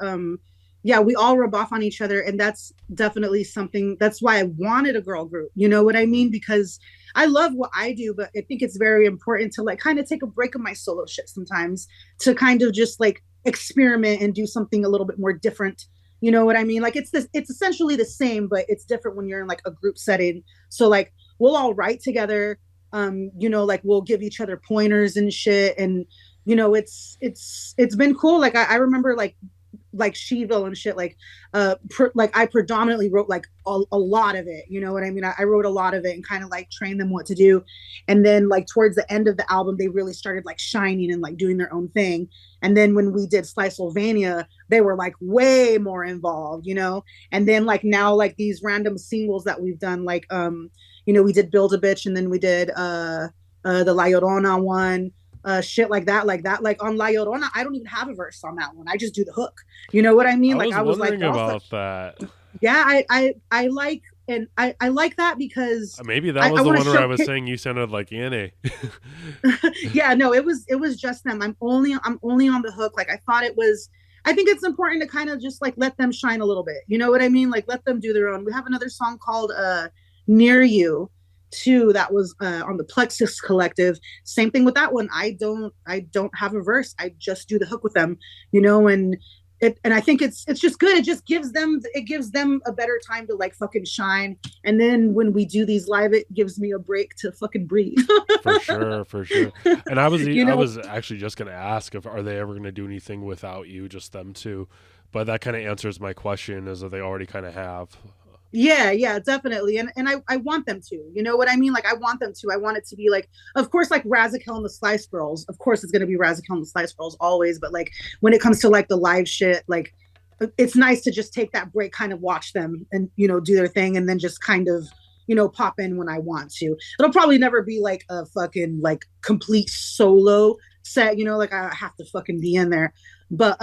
yeah, we all rub off on each other, and that's definitely something. That's why I wanted a girl group, you know what I
Mhm.
mean? Because I love what I do, but I think it's very important to like kind of take a break of my solo shit sometimes, to kind of just like experiment and do something a little bit more different. You know what I mean? Like it's essentially the same, but it's different when you're in like a group setting. So like we'll all write together, you know, like we'll give each other pointers and shit. And you know, it's been cool. Like I remember like Sheville and shit, like like I predominantly wrote like a lot of it, you know what I mean? I wrote a lot of it and kind of like trained them what to do. And then like towards the end of the album, they really started like shining and like doing their own thing. And then when we did Sliceylvania, they were like way more involved, you know. And then like now like these random singles that we've done, like you know, we did Build a Bitch, and then we did the La Llorona one, shit like that, like on La Llorona, I don't even have a verse on that one. I just do the hook. You know what I
I
mean? Like
was
I was like,
wondering
y'all,
about that.
yeah, I like, and I like that because
Maybe that was
I
the
want to
one where I
show.
was saying you sounded like Annie.
Yeah, no, it was just them. I'm only on the hook. Like I thought it was. I think it's important to kind of just like let them shine a little bit. You know what I mean? Like let them do their own. We have another song called Near You too, that was on the Plexus Collective. Same thing with that one. I don't have a verse. I just do the hook with them, you know. And I think it's just good. It gives them a better time to like fucking shine. And then when we do these live, it gives me a break to fucking breathe.
For sure, for sure. And
You
I
know,
was actually just gonna ask if are they ever gonna do anything without you, just them two. But that kind of answers my question, is that they already kind of have.
yeah, definitely. And I want them to, you know what I mean? Like I want them to. I want it to be like, of course, like Razakel and the Slice Girls. Of course it's gonna be Razakel and the Slice Girls always, but like when it comes to like the live shit, like it's nice to just take that break, kind of watch them and you know, do their thing, and then just kind of, you know, pop in when I want to. It'll probably never be like a fucking like complete solo set, you know, like I have to fucking be in there. But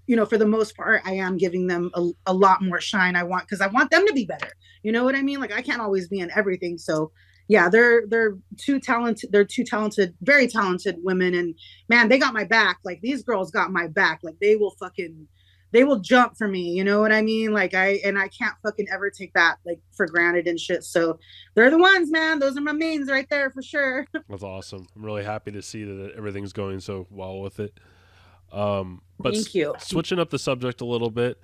you know, for the most part, I am giving them a lot more shine. Because I want them to be better. You know what I mean? Like I can't always be in everything. So yeah, they're too talented. They're too talented, very talented women. And man, they got my back. Like these girls got my back. Like they will jump for me. You know what I mean? Like I can't fucking ever take that like for granted and shit. So they're the ones, man. Those are my mains right there for sure.
That's awesome. I'm really happy to see that everything's going so well with it. But
Thank you.
switching up the subject a little bit,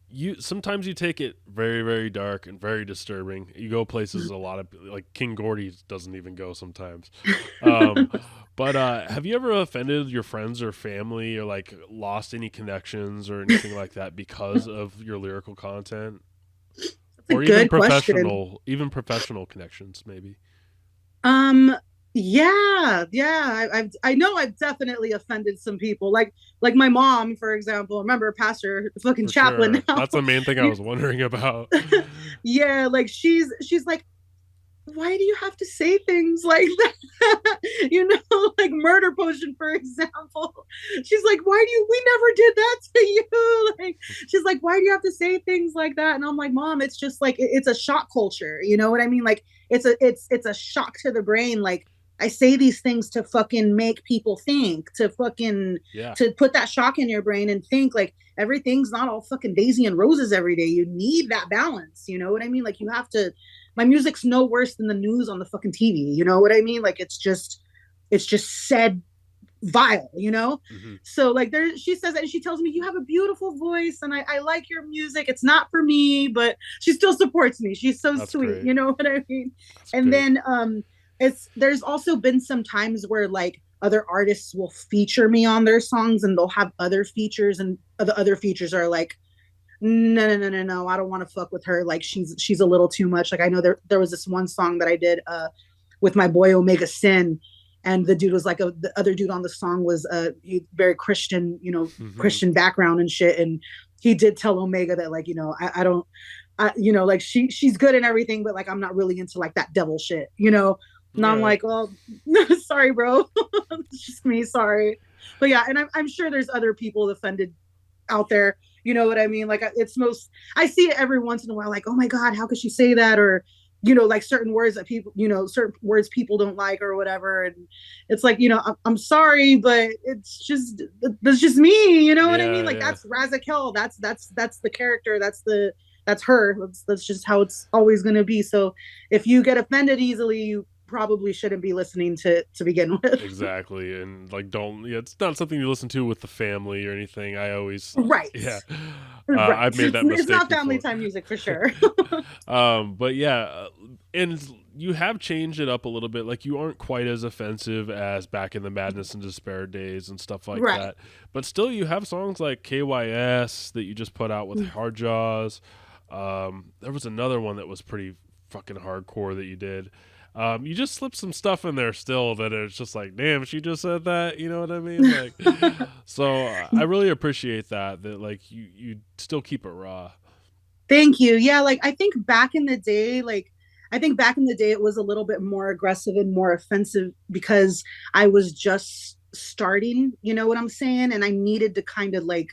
you sometimes you take it very, very dark and very disturbing. You go places a lot of like King Gordy doesn't even go sometimes. Um, but have you ever offended your friends or family, or like lost any connections or anything like that because of your lyrical content,
That's a
or
good question.
even professional connections, maybe?
Um, yeah. I know I've definitely offended some people, like my mom, for example. Remember, pastor, fucking
For
chaplain
sure,
now.
that's the main thing I was wondering about.
Yeah, like she's like, why do you have to say things like that? You know, like murder potion, for example. She's like, why do you? We never did that to you. Like, she's like, why do you have to say things like that? And I'm like, mom, it's just like it's a shock culture. You know what I mean? Like, it's a shock to the brain. Like, I say these things to fucking make people think, to fucking
Yeah.
to put that shock in your brain and think like everything's not all fucking daisy and roses every day. You need that balance. You know what I mean? Like you have to. My music's no worse than the news on the fucking TV. You know what I mean? Like it's just said vile, you know?
Hmm.
So like there she says that and she tells me you have a beautiful voice and I like your music. It's not for me, but she still supports me. She's so
That's
sweet,
great.
you know what I mean?
That's
And
great.
then it's there's also been some times where like other artists will feature me on their songs and they'll have other features and the other features are like no, I don't want to fuck with her. Like she's a little too much. Like I know there was this one song that I did with my boy Omega Sin, and the dude was like the other dude on the song was very Christian, you know,
Hmm.
Christian background and shit, and he did tell Omega that like you know I don't, you know, like she's good and everything, but like I'm not really into like that devil shit, you know. And
All
I'm
right.
like, well, sorry, bro, it's just me, sorry. But yeah, and I'm sure there's other people offended out there. You know what I mean? Like it's most I see it every once in a while. Like, oh my god, how could she say that? Or you know, like certain words that people, you know, certain words people don't like or whatever. And it's like, you know, I'm sorry, but it's just that's just me. You know what I mean?
Yeah,
Like
yeah.
that's Razakel. That's the character. That's her. That's just how it's always going to be. So if you get offended easily, you probably shouldn't be listening to begin with.
Exactly. And like, don't, yeah, it's not something you listen to with the family or anything. I always,
Right.
yeah,
Right.
I've made that
It's
mistake
not family
before.
time music for sure.
But yeah, and you have changed it up a little bit. Like you aren't quite as offensive as back in the Madness and Despair days and stuff like
Right.
that. But still, you have songs like KYS that you just put out with Hard Jaws. There was another one that was pretty fucking hardcore that you did. You just slipped some stuff in there still that it's just like, damn, she just said that. You know what I mean? Like, so I really appreciate that. That like you still keep it raw.
Thank you. Yeah, like I think back in the day, it was a little bit more aggressive and more offensive because I was just starting, you know what I'm saying? And I needed to kind of like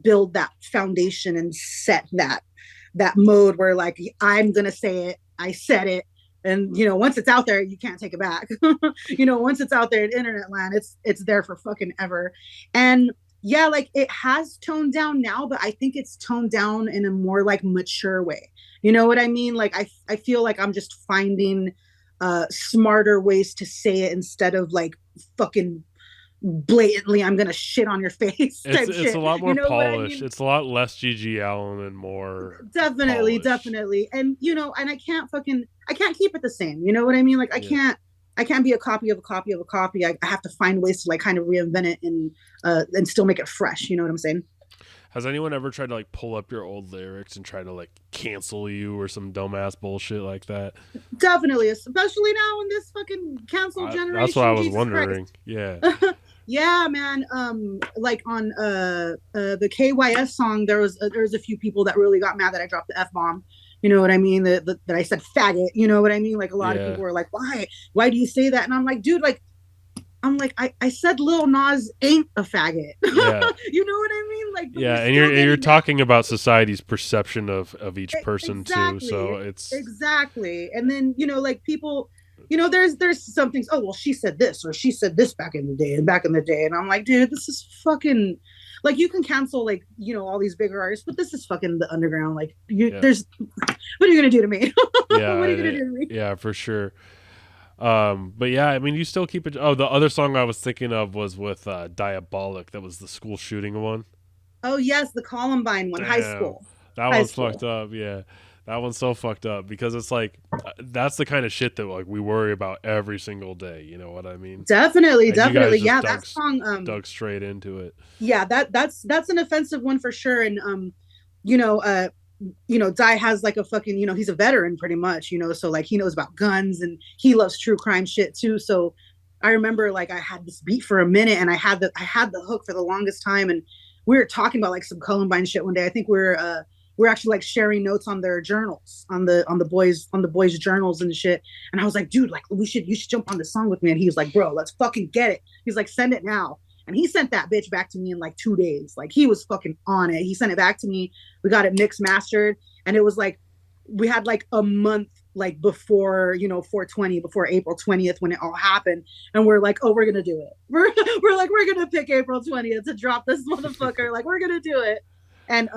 build that foundation and set that mode where like I'm gonna say it, I said it, and you know once it's out there, you can't take it back. You know, once it's out there in internet land, it's there for fucking ever. And yeah, like it has toned down now, but I think it's toned down in a more like mature way. You know what I mean? Like I feel like I'm just finding smarter ways to say it instead of like fucking blatantly I'm gonna shit on your face
It's
type
it's a
shit.
lot
You
more
know what I
polished.
mean?
It's a lot less GG Allen and more
Definitely,
polished.
definitely. And you know, and I can't keep it the same. You know what I mean? Like
Yeah.
I can't be a copy of a copy of a copy. I have to find ways to like kind of reinvent it and still make it fresh. You know what I'm saying?
Has anyone ever tried to like pull up your old lyrics and try to like cancel you or some dumbass bullshit like that?
Definitely, especially now in this fucking cancel
That's what I
generation.
was
Jesus
wondering.
Christ.
Yeah.
Yeah, man. Like on the KYS song, there was a few people that really got mad that I dropped the F bomb. You know what I mean? That I said faggot. You know what I mean? Like a lot of
Yeah.
people were like, why do you say that? And I'm like, dude, like I said Lil Nas ain't a faggot.
Yeah.
You know what I mean? Like, but
Yeah,
we're
and
still
you're
getting mad.
talking about society's perception of each person too. So
Exactly,
it's
exactly. And then you know, like people, you know, there's some things. Oh well, she said this or she said this back in the day and back in the day, and I'm like, dude, this is fucking. Like you can cancel like you know all these bigger artists, but this is fucking the underground. Like you,
yeah.
there's, what are you gonna do to me? What
Yeah,
are you gonna do to me?
yeah, for sure. But yeah, I mean, you still keep it. Oh, the other song I was thinking of was with Diabolic. That was the school shooting one.
Oh yes, the Columbine one,
Damn, that
high
one's fucked
school.
up. Yeah, that one's so fucked up because it's like that's the kind of shit that like we worry about every single day. You know what I mean?
Definitely,
And you guys
definitely.
just
Yeah, that song.
dug straight into it.
Yeah, that's an offensive one for sure. And you know, Di has like a fucking, you know, he's a veteran pretty much, you know, so like he knows about guns and he loves true crime shit too. So I remember like I had this beat for a minute and I had the hook for the longest time and we were talking about like some Columbine shit one day. I think we're actually like sharing notes on their journals on the boys journals and shit. And I was like, dude, like you should jump on the song with me. And he was like, bro, let's fucking get it. He's like, send it now. And he sent that bitch back to me in like 2 days. Like he was fucking on it. He sent it back to me. We got it mixed mastered. And it was like we had like a month like before, you know, 420, before April 20th when it all happened. And we're like, oh, we're gonna do it. We're like, we're gonna pick April 20th to drop this motherfucker. Like, we're gonna do it. And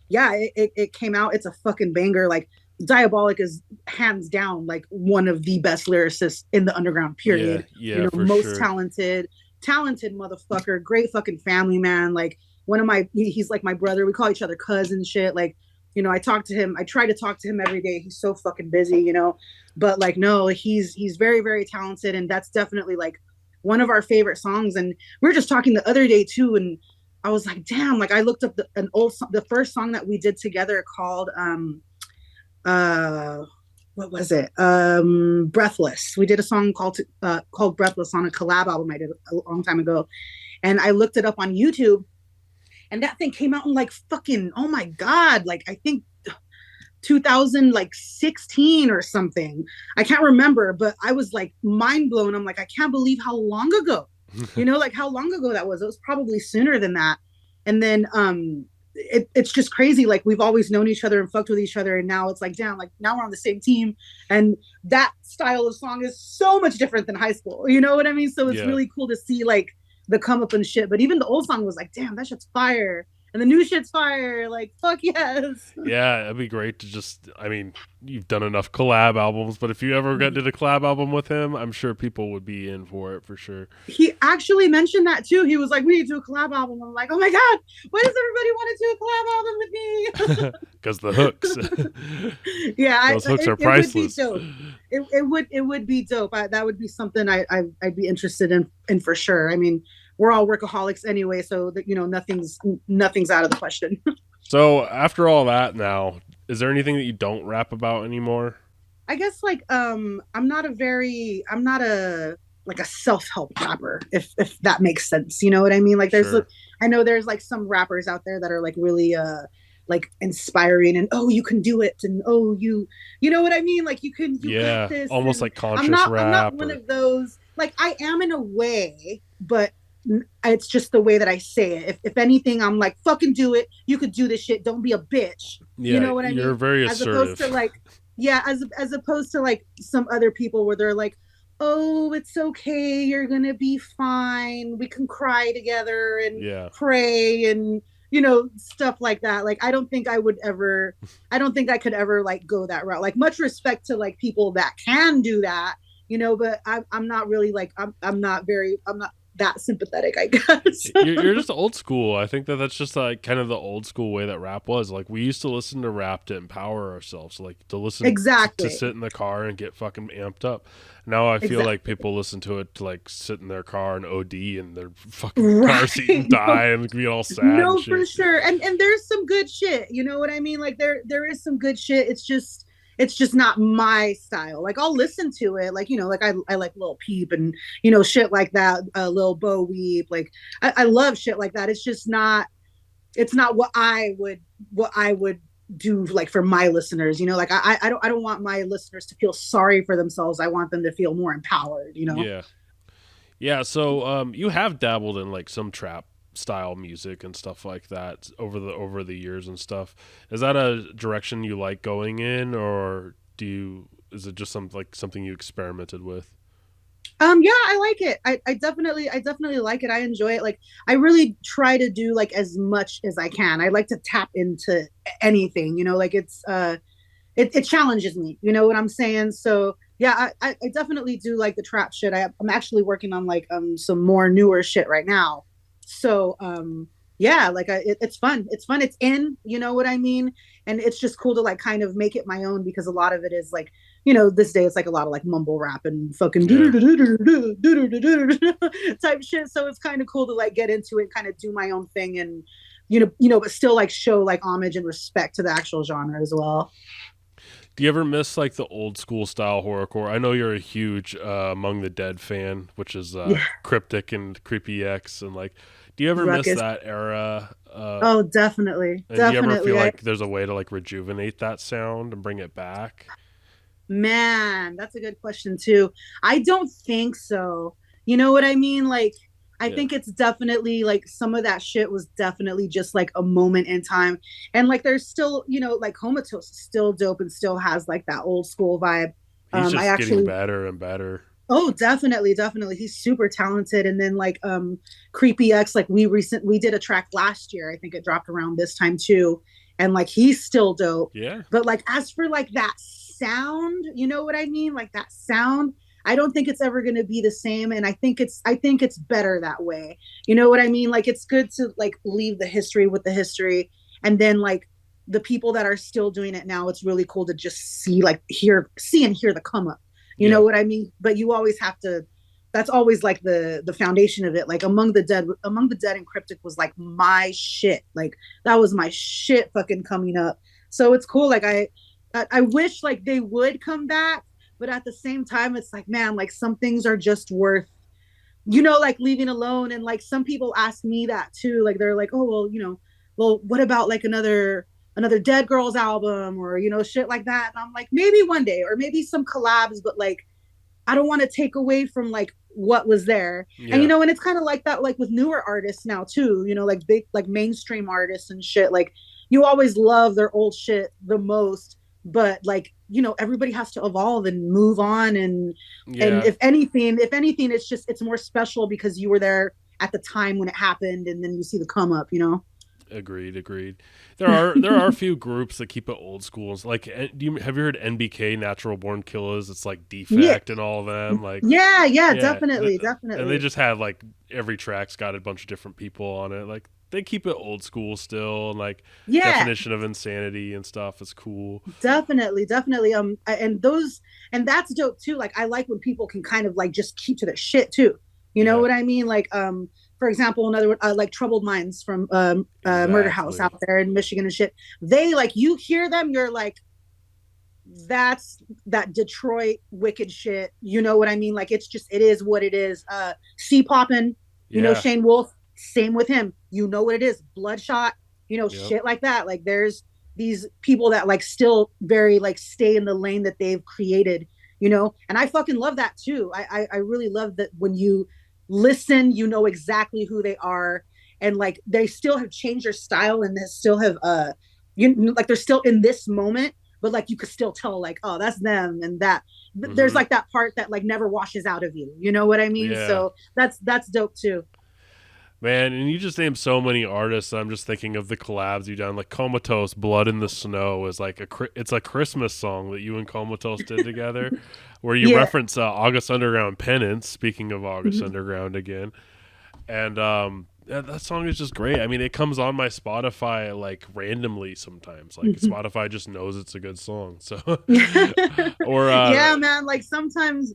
yeah, it came out. It's a fucking banger. Like Diabolic is hands down like one of the best lyricists in the underground,
Yeah,
period. You
yeah,
know,
for
most
sure.
talented, talented motherfucker, great fucking family man. Like he's like my brother. We call each other cousin shit. Like, I talk to him. I try to talk to him every day. He's so fucking busy, but like, no, he's very, very talented. And that's definitely like one of our favorite songs. And we were just talking the other day too. And I was like, damn, like I looked up the first song that we did together called, what was it? Breathless. We did a song called Breathless on a collab album I did a long time ago. And I looked it up on YouTube, and that thing came out in like fucking, oh my God, like I think 2016 or something. I can't remember, but I was like mind blown. I'm like, I can't believe how long ago, like how long ago that was. It was probably sooner than that. And then it's just crazy. Like we've always known each other and fucked with each other, and now it's like, damn, like now we're on the same team. And that style of song is so much different than high school. You know what I mean? So it's really cool to see like the come up and shit. But even the old song was like, damn, that shit's fire. And the new shit's fire. Like, fuck yes.
Yeah, it'd be great to just, I mean, you've done enough collab albums, but if you ever did a collab album with him, I'm sure people would be in for it for sure.
He actually mentioned that too. He was like, we need to do a collab album. I'm like, oh my God, why does everybody want to do a collab album with me?
Because the hooks.
Yeah.
Those hooks are priceless.
It would be dope. That would be something I'd be interested in for sure. I mean, we're all workaholics anyway, so that nothing's out of the question.
So after all that, now, is there anything that you don't rap about anymore?
I guess like I'm not a like a self-help rapper, if that makes sense. You know what I mean? Like I know there's like some rappers out there that are like really like inspiring and you can do it, and you know what I mean? Like you got this,
almost like conscious rap.
I'm not one of those. Like I am in a way, but it's just the way that I say it. If anything, I'm like, fucking do it. You could do this shit. Don't be a bitch.
Yeah,
you know what I mean?
You're very assertive.
As opposed to like, as opposed to like some other people where they're like, oh, it's okay. You're going to be fine. We can cry together and pray and, stuff like that. Like, I don't think I could ever like go that route. Like much respect to like people that can do that, but I'm not really like, I'm not that sympathetic, I guess.
You're just old school. I think that's just like kind of the old school way that rap was. Like we used to listen to rap to empower ourselves, like to listen to sit in the car and get fucking amped up. Now I feel like people listen to it to like sit in their car and OD and their fucking car seat and die and be all sad.
No,
and shit.
For sure. And there's some good shit. You know what I mean? Like there is some good shit. It's just not my style. Like I'll listen to it, like like I like Lil Peep and shit like that, Lil Bo Weep. Like I love shit like that. It's just not. It's not what I would do like for my listeners. Like I don't want my listeners to feel sorry for themselves. I want them to feel more empowered.
Yeah. So you have dabbled in like some trap style music and stuff like that over the years and stuff. Is that a direction you like going in, or is it just something you experimented with?
Yeah, I like it. I definitely like it. I enjoy it. Like I really try to do like as much as I can. I like to tap into anything, like it challenges me, you know what I'm saying? So yeah, I definitely do like the trap shit. I'm actually working on like some more newer shit right now. So yeah, like it's fun. It's in, you know what I mean? And it's just cool to like kind of make it my own, because a lot of it is like, this day it's like a lot of like mumble rap and fucking type shit. So it's kind of cool to like get into it, kind of do my own thing, and but still like show like homage and respect to the actual genre as well.
Do you ever miss like the old school style horrorcore? I know you're a huge Among the Dead fan, which is Cryptic and Creepy X, and like, do you ever miss that era?
Oh, definitely.
Do you ever feel like there's a way to like rejuvenate that sound and bring it back?
Man, that's a good question too. I don't think so. You know what I mean? Like, I think it's definitely like some of that shit was definitely just like a moment in time. And like there's still, like Comatose is still dope and still has like that old school vibe.
He's just getting better and better.
Oh, definitely. He's super talented. And then like Creepy X, like we did a track last year. I think it dropped around this time too. And like he's still dope.
Yeah.
But like as for like that sound, you know what I mean? Like that sound, I don't think it's ever going to be the same, and I think it's better that way. You know what I mean? Like it's good to like leave the history with the history, and then like the people that are still doing it now, it's really cool to just see and hear the come up. You
Yeah.
know what I mean? But you always have to. That's always like the foundation of it. Like Among the Dead and Cryptic was like my shit. Like that was my shit fucking coming up. So it's cool. Like I wish like they would come back, but at the same time, it's like, man, like some things are just worth, like leaving alone. And like some people ask me that too. Like they're like, oh well, well, what about like another Dead Girls album or shit like that? And I'm like, maybe one day or maybe some collabs, but like I don't want to take away from like what was there. And
Yeah.
and it's kind of like that like with newer artists now too, like big like mainstream artists and shit. Like you always love their old shit the most, but like, everybody has to evolve and move on and
Yeah.
if anything it's more special because you were there at the time when it happened and then you see the come up.
Agreed. Agreed. There are a few groups that keep it old school. It's like, have you heard NBK, Natural Born Killers? It's like
Yeah.
Defect and all of them. Like,
Yeah,
yeah,
definitely,
and they
definitely.
just have like every track's got a bunch of different people on it. Like they keep it old school still, and like
Yeah,
definition of insanity and stuff is cool.
definitely. And that's dope too. Like I like when people can kind of like just keep to their shit too. You know
Yeah,
what I mean? Like for example, another one, like Troubled Minds from Murder House
exactly.
out there in Michigan and shit. They like you hear them, you're like, that's that Detroit wicked shit. You know what I mean? Like it is what it is. C Poppin,
Yeah.
Shane Wolf, same with him. You know what it is. Bloodshot,
Yep.
shit like that. Like there's these people that like still very like stay in the lane that they've created. And I fucking love that too. I really love that when you listen, you know exactly who they are, and like they still have changed their style and they still have like they're still in this moment, but like you could still tell like, oh, that's them. And that there's
Hmm.
like that part that like never washes out of you. You know what I mean?
Yeah.
So that's dope too.
Man, and you just named so many artists. I'm just thinking of the collabs you've done, like Comatose, "Blood in the Snow" is like it's a Christmas song that you and Comatose did together, where you
Yeah.
reference August Underground "Penance." Speaking of August
Mhm.
Underground again, and that song is just great. I mean, it comes on my Spotify like randomly sometimes. Like Spotify just knows it's a good song. So, or
Yeah, man. Like sometimes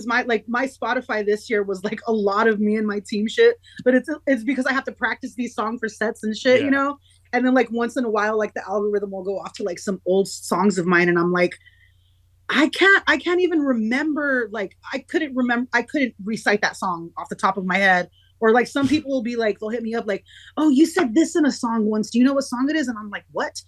my Spotify this year was like a lot of me and my team shit, but it's because I have to practice these songs for sets and shit,
yeah,
and then like once in a while like the algorithm will go off to like some old songs of mine and I'm like, I can't even remember. Like I couldn't recite that song off the top of my head. Or like some people will be like, they'll hit me up like, oh, you said this in a song once, do you know what song it is? And I'm like, what?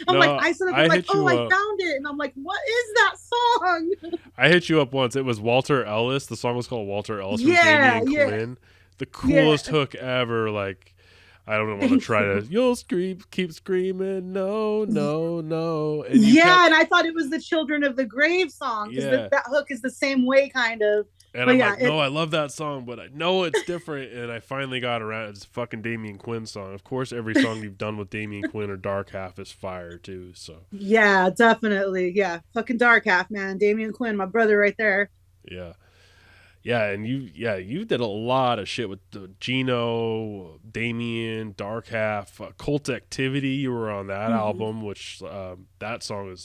I'm like,
no,
I said it. They're
I
like,
hit
oh,
you
I
up.
found it. And I'm like, what is that song?
I hit you up once. It was Walter Ellis. The song was called Walter Ellis from
Yeah,
Damian
yeah,
Quinn. The
yeah.
coolest hook ever. Like, I don't want to
Thank
try to.
you.
You'll scream, keep screaming, no, no, no, and you
Yeah,
kept,
and I thought it was the Children of the Grave song because
yeah.
that hook is the same way, kind of.
And
But
I'm
yeah,
like, no, I love that song, but I know it's different. And I finally got around. It's a fucking Damian Quinn song. Of course, every song you've done with Damian Quinn or Dark Half is fire too. So
yeah, definitely. Yeah, fucking Dark Half, man. Damian Quinn, my brother, right there.
yeah. Yeah, and you did a lot of shit with Gino, Damien, Dark Half, Cult Activity. You were on that
Hmm.
album, which that song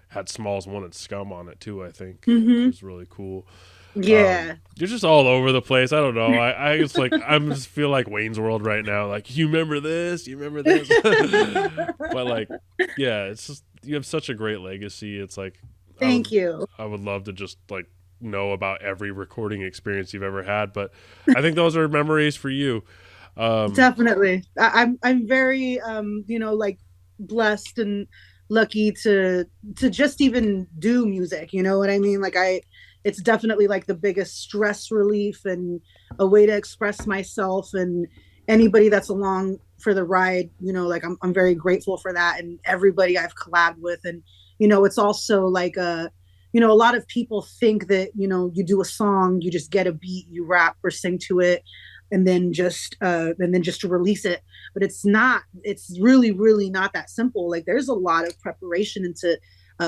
had Smalls One and Scum on it too. I think, which
Hmm.
was really cool.
Yeah.
You're just all over the place. I don't know. I just like I'm just feel like Wayne's World right now. Like you remember this, you remember this, but like yeah, it's just you have such a great legacy. It's like I
Thank
would
you.
I would love to just like know about every recording experience you've ever had, but I think those are memories for you. Um,
Definitely. I'm very like blessed and lucky to just even do music, you know what I mean? Like it's definitely like the biggest stress relief and a way to express myself, and anybody that's along for the ride, like I'm very grateful for that, and everybody I've collabed with. And it's also like a lot of people think that you do a song, you just get a beat, you rap or sing to it, and then just to release it. But it's not. It's really, really not that simple. Like there's a lot of preparation into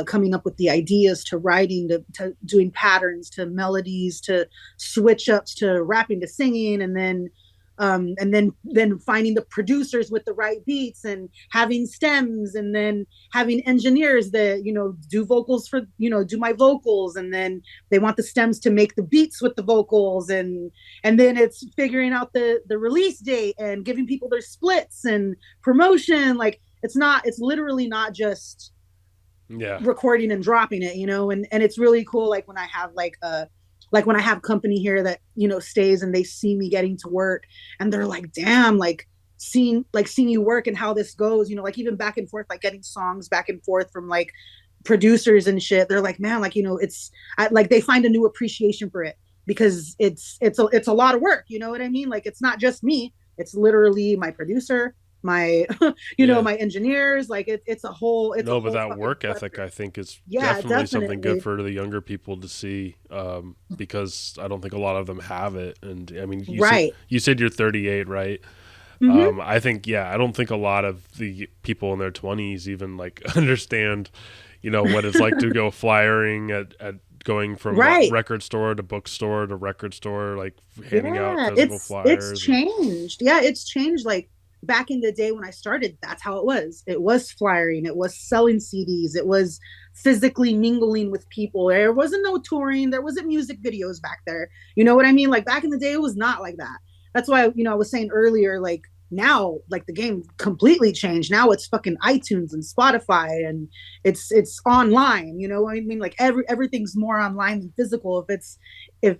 coming up with the ideas, to writing, to doing patterns, to melodies, to switch ups, to rapping, to singing, and then finding the producers with the right beats, and having stems, and then having engineers that do vocals for do my vocals, and then they want the stems to make the beats with the vocals, and then it's figuring out the release date and giving people their splits and promotion. Like it's literally not just recording and dropping it, and it's really cool. Like when I have when I have company here that stays, and they see me getting to work, and they're like, damn, seeing you work and how this goes, like even back and forth, like getting songs back and forth from like producers and shit. They're like, man, they find a new appreciation for it, because it's a lot of work, you know what I mean? Like it's not just me, it's literally my producer, my my engineers. Like it's a whole but
that work ethic, I think, is definitely something good for the younger people to see, because I don't think a lot of them have it. And I mean, you said you're 38, right? Mm-hmm. I think I don't think a lot of the people in their 20s even like understand what it's like to go flyering at going from record store to bookstore to record store, like handing out physical flyers.
It's changed. It's changed. Like back in the day when I started, that's how it was. It was flyering. It was selling CDs. It was physically mingling with people. There wasn't no touring. There wasn't music videos back there. You know what I mean? Like back in the day, it was not like that. That's why, I was saying earlier, like now, like the game completely changed. Now it's fucking iTunes and Spotify, and it's online. You know what I mean? Like everything's more online than physical. If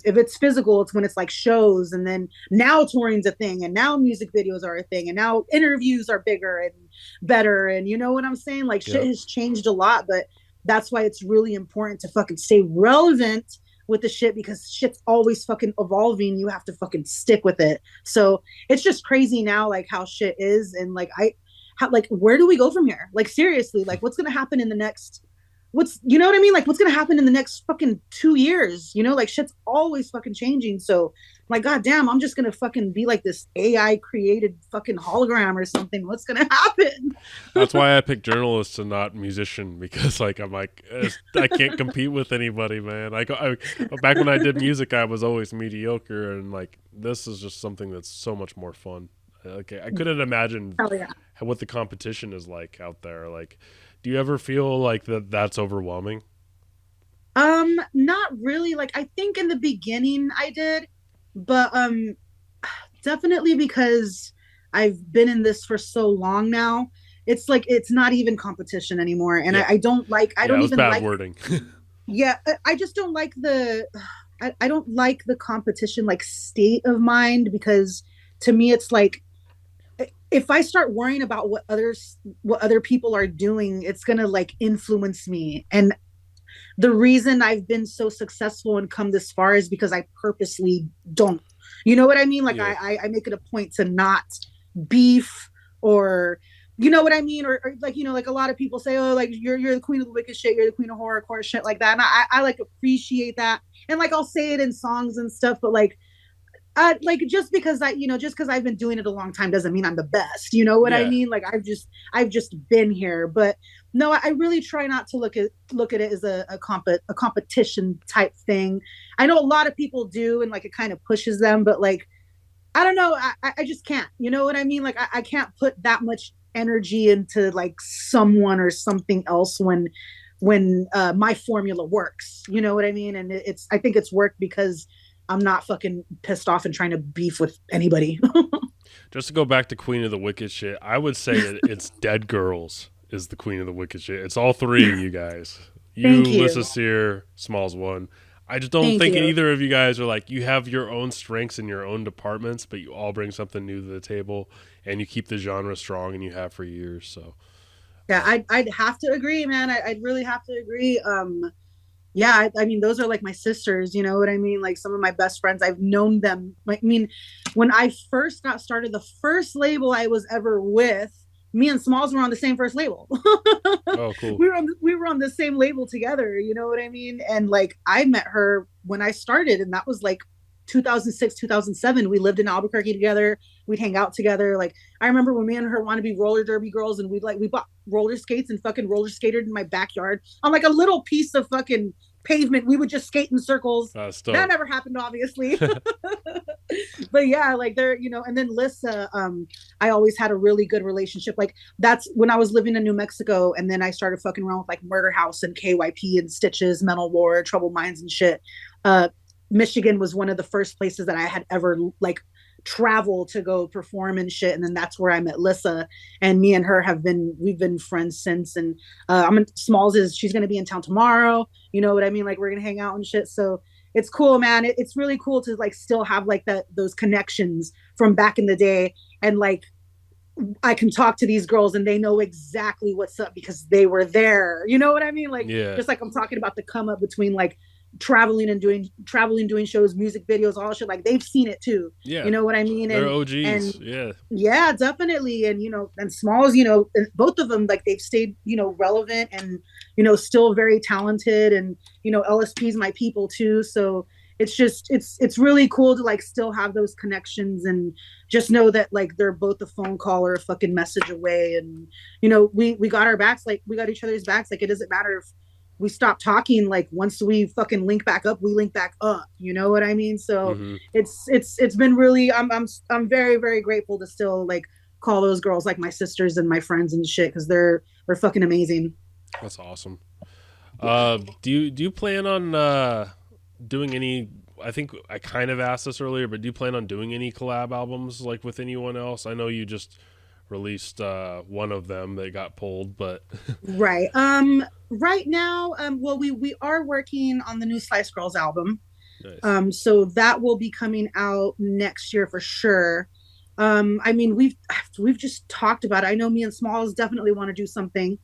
it's physical, it's when it's like shows, and then now touring's a thing, and now music videos are a thing, and now interviews are bigger and better. And you know what I'm saying? Like shit has changed a lot, but that's why it's really important to fucking stay relevant with the shit, because shit's always fucking evolving. You have to fucking stick with it. So it's just crazy now, like how shit is, and like where do we go from here? Like seriously, like what's gonna happen in the next you know what I mean? Like what's gonna happen in the next fucking 2 years? Like shit's always fucking changing. So like, goddamn, I'm just gonna fucking be like this AI created fucking hologram or something. What's gonna happen?
That's why I picked journalist and not musician, because like I'm like I can't compete with anybody, man. Like back when I did music, I was always mediocre, and like this is just something that's so much more fun. Okay, I couldn't imagine what the competition is like out there. Like, do you ever feel like that's overwhelming?
Not really. Like I think in the beginning I did, but definitely because I've been in this for so long now. It's like it's not even competition anymore, and I don't even
bad
like
wording.
I just don't like I don't like the competition like state of mind, because to me it's like, if I start worrying about what other people are doing, it's gonna like influence me. And the reason I've been so successful and come this far is because I purposely don't. You know what I mean? Like I make it a point to not beef, or you know what I mean? Or like, like a lot of people say, oh, like you're the queen of the wicked shit, you're the queen of horrorcore shit, like that. And I like appreciate that. And like I'll say it in songs and stuff, but like just because I've been doing it a long time doesn't mean I'm the best. You know what I mean? Like I've just been here. But no, I really try not to look at it as a competition type thing. I know a lot of people do, and like it kind of pushes them, but like I don't know, I just can't. You know what I mean? Like I can't put that much energy into like someone or something else when my formula works. You know what I mean? And I think it's worked because I'm not fucking pissed off and trying to beef with anybody.
Just to go back to Queen of the Wicked shit, I would say it's Dead Girls is the Queen of the Wicked shit. It's all three of you guys.
Thank you.
Lissa Sear, Smalls One. I just don't think either of you guys are like, you have your own strengths in your own departments, but you all bring something new to the table, and you keep the genre strong, and you have for years. So
yeah, I'd have to agree, man. I'd really have to agree. Yeah, I mean, those are like my sisters, you know what I mean? Like some of my best friends, I've known them. Like, I mean, when I first got started, the first label I was ever with, me and Smalls were on the same first label.
Oh, cool.
We were on the same label together, you know what I mean? And like I met her when I started, and that was like 2006, 2007. We lived in Albuquerque together. We'd hang out together. Like I remember when me and her wanted to be roller derby girls, and we bought roller skates and fucking roller skated in my backyard on like a little piece of fucking pavement. We would just skate in circles. That never happened, obviously. But yeah, like there, you know, and then Lissa, I always had a really good relationship. Like that's when I was living in New Mexico, and then I started fucking around with like Murder House and KYP and Stitches, Mental Ward, Troubled Minds and shit. Michigan was one of the first places that I had ever like travel to go perform and shit, and then that's where I met Lissa, and me and her we've been friends since. And I'm in Smalls she's gonna be in town tomorrow, you know what I mean, like we're gonna hang out and shit. So it's cool, man. It's really cool to like still have like those connections from back in the day, and like I can talk to these girls and they know exactly what's up because they were there, you know what I mean, like just like I'm talking about the come up between like traveling, doing shows, music videos, all shit. Like they've seen it too. Yeah, you know what I mean.
They're OGs.
Yeah, definitely. And you know, and Smalls, you know, both of them, like they've stayed, you know, relevant and you know still very talented. And you know, LSP's my people too. So it's just it's really cool to like still have those connections and just know that like they're both a phone call or a fucking message away. And you know, we got our backs, like we got each other's backs. Like it doesn't matter if we stop talking, like once we fucking link back up, we link back up, you know what I mean? So it's been really, I'm very, very grateful to still like call those girls like my sisters and my friends and shit, because they're fucking amazing.
That's awesome. Do you plan on doing any, I think I kind of asked this earlier, but do you plan on doing any collab albums like with anyone else? I know you just released one of them that got pulled, but
right now, well, we are working on the new Slice Girls album. Nice. So that will be coming out next year for sure. I mean, we've just talked about it. I know me and Smalls definitely want to do something.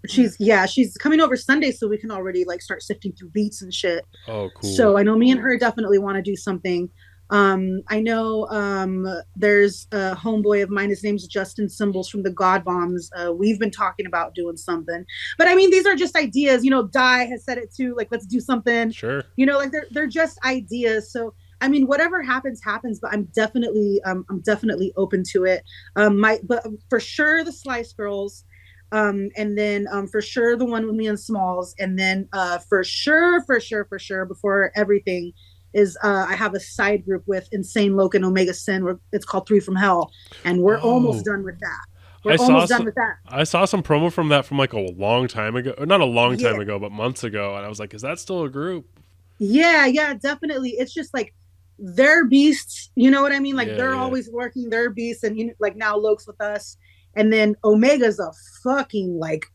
She's coming over Sunday, so we can already like start sifting through beats and shit.
Oh, cool.
So I know me and her definitely want to do something. I know there's a homeboy of mine, his name's Justin Symbols from the God Bombs. We've been talking about doing something, but I mean, these are just ideas, you know. Di has said it too, like let's do something.
Sure.
You know, like they're just ideas. So I mean, whatever happens, but I'm definitely open to it. But for sure the Slice Girls, and then for sure the one with me and Smalls, and then for sure before everything is I have a side group with Insane Loke and Omega Sin where it's called 3 from Hell, and we're almost done with that. I
saw some promo from that from like a long time ago, or not a long time ago, but months ago, and I was like, is that still a group?
Yeah, definitely. It's just like they're beasts, you know what I mean? Like they're always working, they're beasts, and you know, like now Loke's with us, and then Omega's a fucking like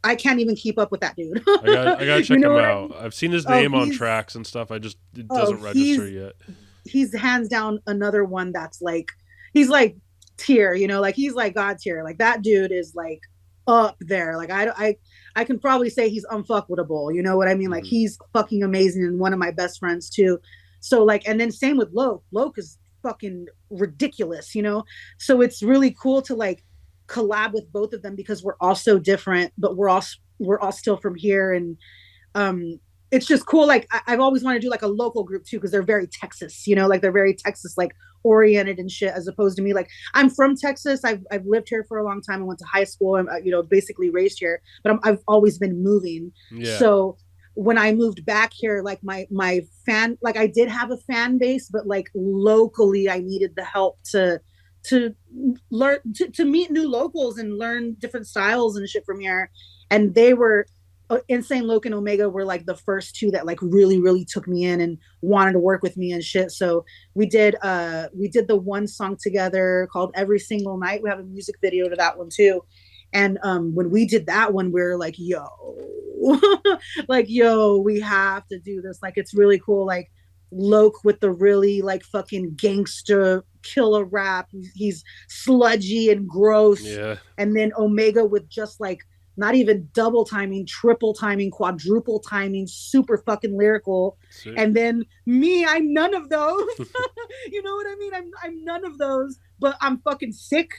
I can't even keep up with that dude.
I gotta check him out. I've seen his name on tracks and stuff. It doesn't register yet.
He's hands down another one that's like, he's like tier, you know, like he's like God tier. Like that dude is like up there. Like I can probably say he's unfuckable. You know what I mean? Like he's fucking amazing and one of my best friends too. So like, and then same with Loke. Loke is fucking ridiculous, you know? So it's really cool to like collab with both of them because we're all so different, but we're all still from here. And it's just cool. Like I've always wanted to do like a local group too, because they're very Texas, you know, like they're very Texas like oriented and shit, as opposed to me. Like I'm from Texas. I've lived here for a long time. I went to high school. I'm you know, basically raised here, but I've always been moving. So when I moved back here, like my fan, like I did have a fan base, but like locally I needed the help to learn to meet new locals and learn different styles and shit from here. And they were Insane Loke and Omega were like the first two that like really took me in and wanted to work with me and shit. So we did the one song together called Every Single Night. We have a music video to that one too. And when we did that one, we were like, yo, we have to do this. Like, it's really cool. Like Loke with the really like fucking gangster killer rap. He's sludgy and gross. Yeah. And then Omega with just like not even double timing, triple timing, quadruple timing, super fucking lyrical. Sick. And then me, I'm none of those. You know what I mean? I'm none of those, but I'm fucking sick.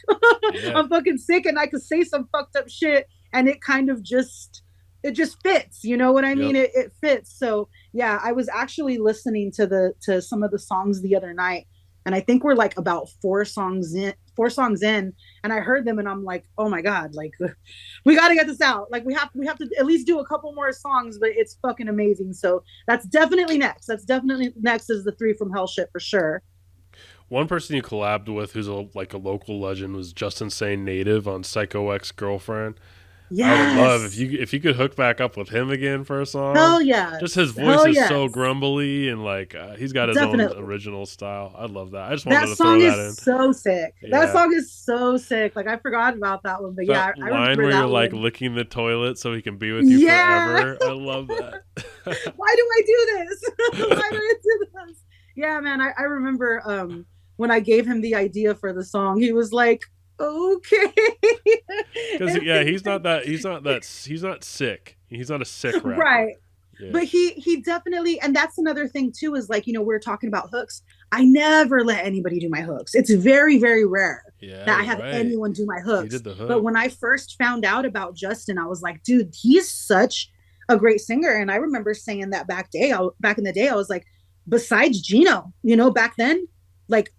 Yeah. I'm fucking sick, and I could say some fucked up shit, and it kind of just it just fits, you know what I
Yep.
mean? It fits. So yeah, I was actually listening to some of the songs the other night, and I think we're like about four songs in, and I heard them and I'm like, oh my god, like we got to get this out. Like we have to at least do a couple more songs, but it's fucking amazing. So that's definitely next. That's definitely next is the Three from Hell shit for sure.
One person you collabed with who's like a local legend was Justin Sane Native on Psycho X Girlfriend. I would love
Yes.
if you could hook back up with him again for a song.
Hell
Just his
yes.
voice
Hell
is so
yes.
grumbly and like he's got his own
Definitely.
original style. I love that. I just wanted
That
to throw
song
that
is
in.
so sick. That
Yeah.
song is so sick. Like I forgot about that one, but yeah,
That
I
line
remember
where you're
that
like
one.
licking the toilet so he can be with you
Yeah.
forever. I love that.
Why do I do this? Why do I do this? Yeah, man. I remember when I gave him the idea for the song, he was like, okay.
Because yeah, he's not sick. He's not a sick rapper.
Right.
Yeah.
But he definitely, and that's another thing too, is like, we're talking about hooks. I never let anybody do my hooks. It's very, very rare
Yeah,
that I
you're
have
right.
anyone do my
He
hooks.
did the
But
hook.
when I first found out about Justin, I was like, dude, he's such a great singer. And I remember saying that back in the day, I was like, besides Gino, back then, like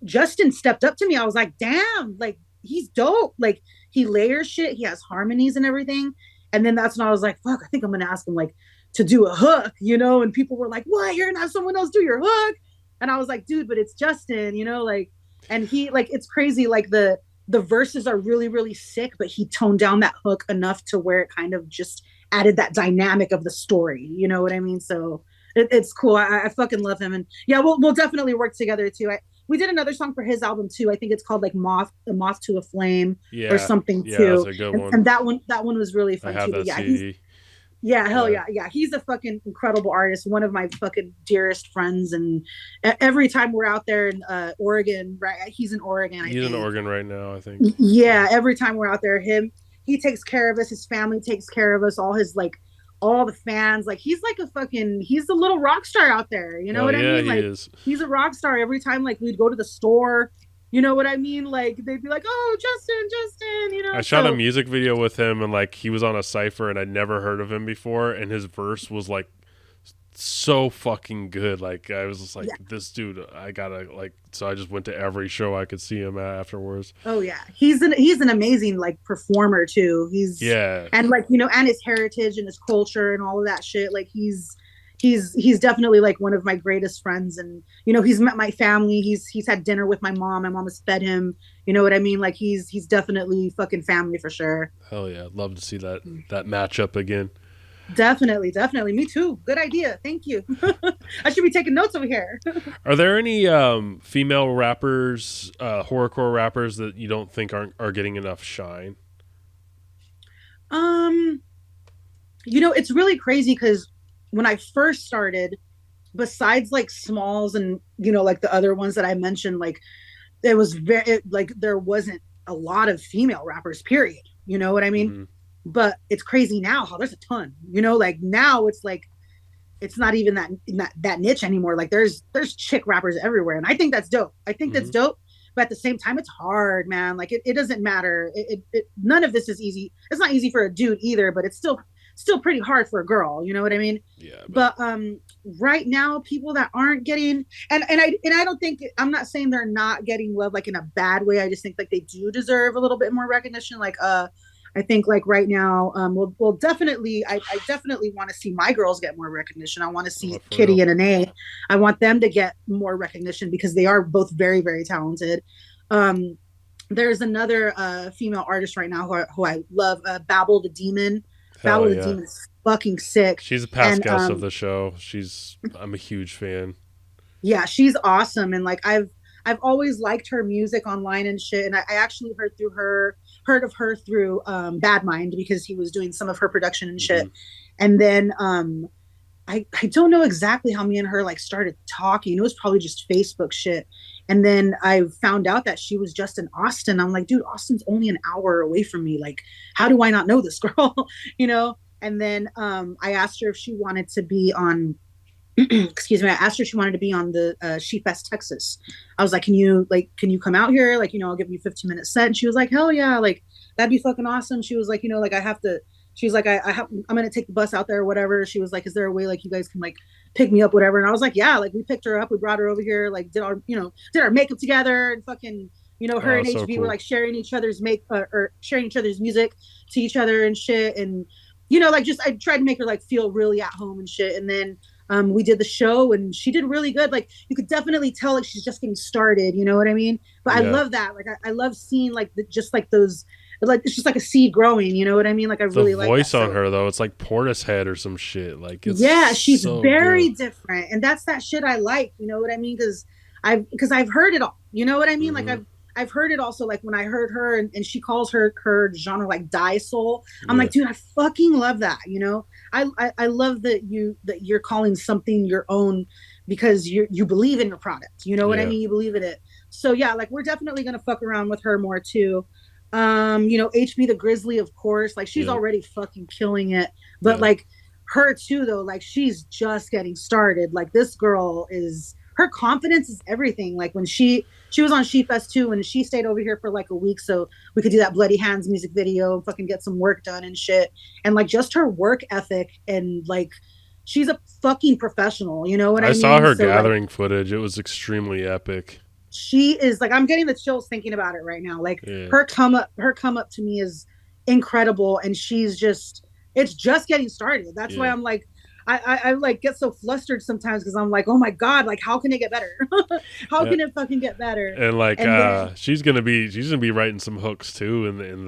Justin stepped up to me. I was like, damn, like he's dope. Like he layers shit, he has harmonies and everything. And then that's when I was like, fuck, I think I'm gonna ask him like to do a hook, and people were like, what? You're gonna have someone else do your hook? And I was like, dude, but it's Justin, like, and he like it's crazy, like the verses are really, really sick, but he toned down that hook enough to where it kind of just added that dynamic of the story. You know what I mean? So it's cool. I fucking love him, and yeah, we'll definitely work together too. We did another song for his album too. I think it's called like Moth to a Flame or
Yeah,
something
yeah, that's
too.
a good
And
one.
that one was really
I
fun
have
too. But
that
yeah, he's
CD.
yeah, hell
Yeah,
yeah, yeah. He's a fucking incredible artist. One of my fucking dearest friends. And every time we're out there in Oregon, right? He's in Oregon, I
he's in
think.
Oregon right now. I think.
Yeah, every time we're out there, he takes care of us. His family takes care of us. All the fans. Like he's a little rock star out there. You know
Hell
what I
yeah,
mean?
he
Like
is.
he's a rock star. Every time like we'd go to the store, you know what I mean? Like they'd be like, "Oh, Justin, Justin,"
I shot a
So
music video with him, and like he was on a cipher, and I'd never heard of him before, and his verse was like so fucking good. Like I was just like,
yeah.
this dude, I gotta like. So I just went to every show I could see him at afterwards.
Oh yeah, he's an amazing like performer too. He's
Yeah,
and like and his heritage and his culture and all of that shit. Like he's definitely like one of my greatest friends. And he's met my family. He's had dinner with my mom. My mom has fed him. You know what I mean? Like he's definitely fucking family for sure.
hell yeah, I'd love to see that matchup again.
Definitely, definitely. Me too. Good idea. Thank you. I should be taking notes over here.
Are there any female rappers, horrorcore rappers that you don't think are getting enough shine?
um, it's really crazy because when I first started, besides like Smalls and like the other ones that I mentioned, like like there wasn't a lot of female rappers. Period. You know what I mean?
Mm-hmm.
But it's crazy now how there's a ton. Like now it's like it's not even that niche anymore. Like there's chick rappers everywhere, and I think that's dope. I think
Mm-hmm.
that's dope. But at the same time, it's hard, man. Like it doesn't matter. None of this is easy. It's not easy for a dude either, but it's still pretty hard for a girl. You know what I mean?
Yeah, but
But right now, people that aren't getting and I don't think I'm not saying they're not getting love like in a bad way. I just think like they do deserve a little bit more recognition. Like I think like right now, we'll definitely, I definitely want to see my girls get more recognition. I want to
oh,
see
for
Kitty
real.
and Anae. I want them to get more recognition because they are both very, very talented. Um, there's another female artist right now who I love, Babel the Demon.
Hell
Babel the
yeah.
Demon is fucking sick.
She's a past
And
guest of the show. I'm a huge fan.
yeah, she's awesome. And like I've always liked her music online and shit. And I actually heard of her through Bad Mind because he was doing some of her production and
Mm-hmm.
shit. And then I don't know exactly how me and her like started talking. It was probably just Facebook shit. And then I found out that she was just in Austin. I'm like, dude, Austin's only an hour away from me. Like, how do I not know this girl? And then I asked her if she wanted to be on excuse me, I asked her if she wanted to be on the She Fest Texas. I was like, can you come out here? Like, I'll give you a 15-minute set. And she was like, hell yeah, like that'd be fucking awesome. She was like, like I have to She was like, I'm gonna take the bus out there or whatever. She was like, is there a way like you guys can like pick me up, whatever? And I was like, yeah, like we picked her up, we brought her over here, like did our makeup together and fucking her
Oh,
and
so
HB were
cool.
like sharing each other's or sharing each other's music to each other and shit. And like just I tried to make her like feel really at home and shit. And then we did the show and she did really good. Like you could definitely tell like she's just getting started, you know what I mean? But I
Yeah.
love that. Like I love seeing like just like those, like it's just like a seed growing, you know what I mean? Like I
The
really like that.
voice on
So
her though, it's like Portishead or some shit. Like it's
yeah, she's
so
very
good.
different. And that's that shit I like, you know what I mean? Because I've heard it all. You know what I mean? Like
Hmm.
I've heard it also, like when I heard her and she calls her genre like die soul. I'm
Yeah.
like, dude, I fucking love that, you know? I love that you're calling something your own because you believe in your product. You know what I
Yeah.
mean? You believe in it. So yeah, like we're definitely gonna fuck around with her more too. HB the Grizzly, of course, like she's
Yep.
already fucking killing it. But
Yeah.
like her too though, like she's just getting started. Like this girl is, her confidence is everything. Like when she was on She Fest too, and she stayed over here for like a week so we could do that Bloody Hands music video and fucking get some work done and shit. And like just her work ethic and like she's a fucking professional, you know what
I
I
saw
mean?
her
So like
gathering footage. It was extremely epic.
she is like, I'm getting the chills thinking about it right now. Like
Yeah.
her come up to me is incredible, and she's just, it's just getting started. That's why
Yeah.
I'm like, I like get so flustered sometimes because I'm like, oh my god, like how can it get better? How
Yeah.
can it fucking get better?
And like
And then
she's gonna be writing some hooks too in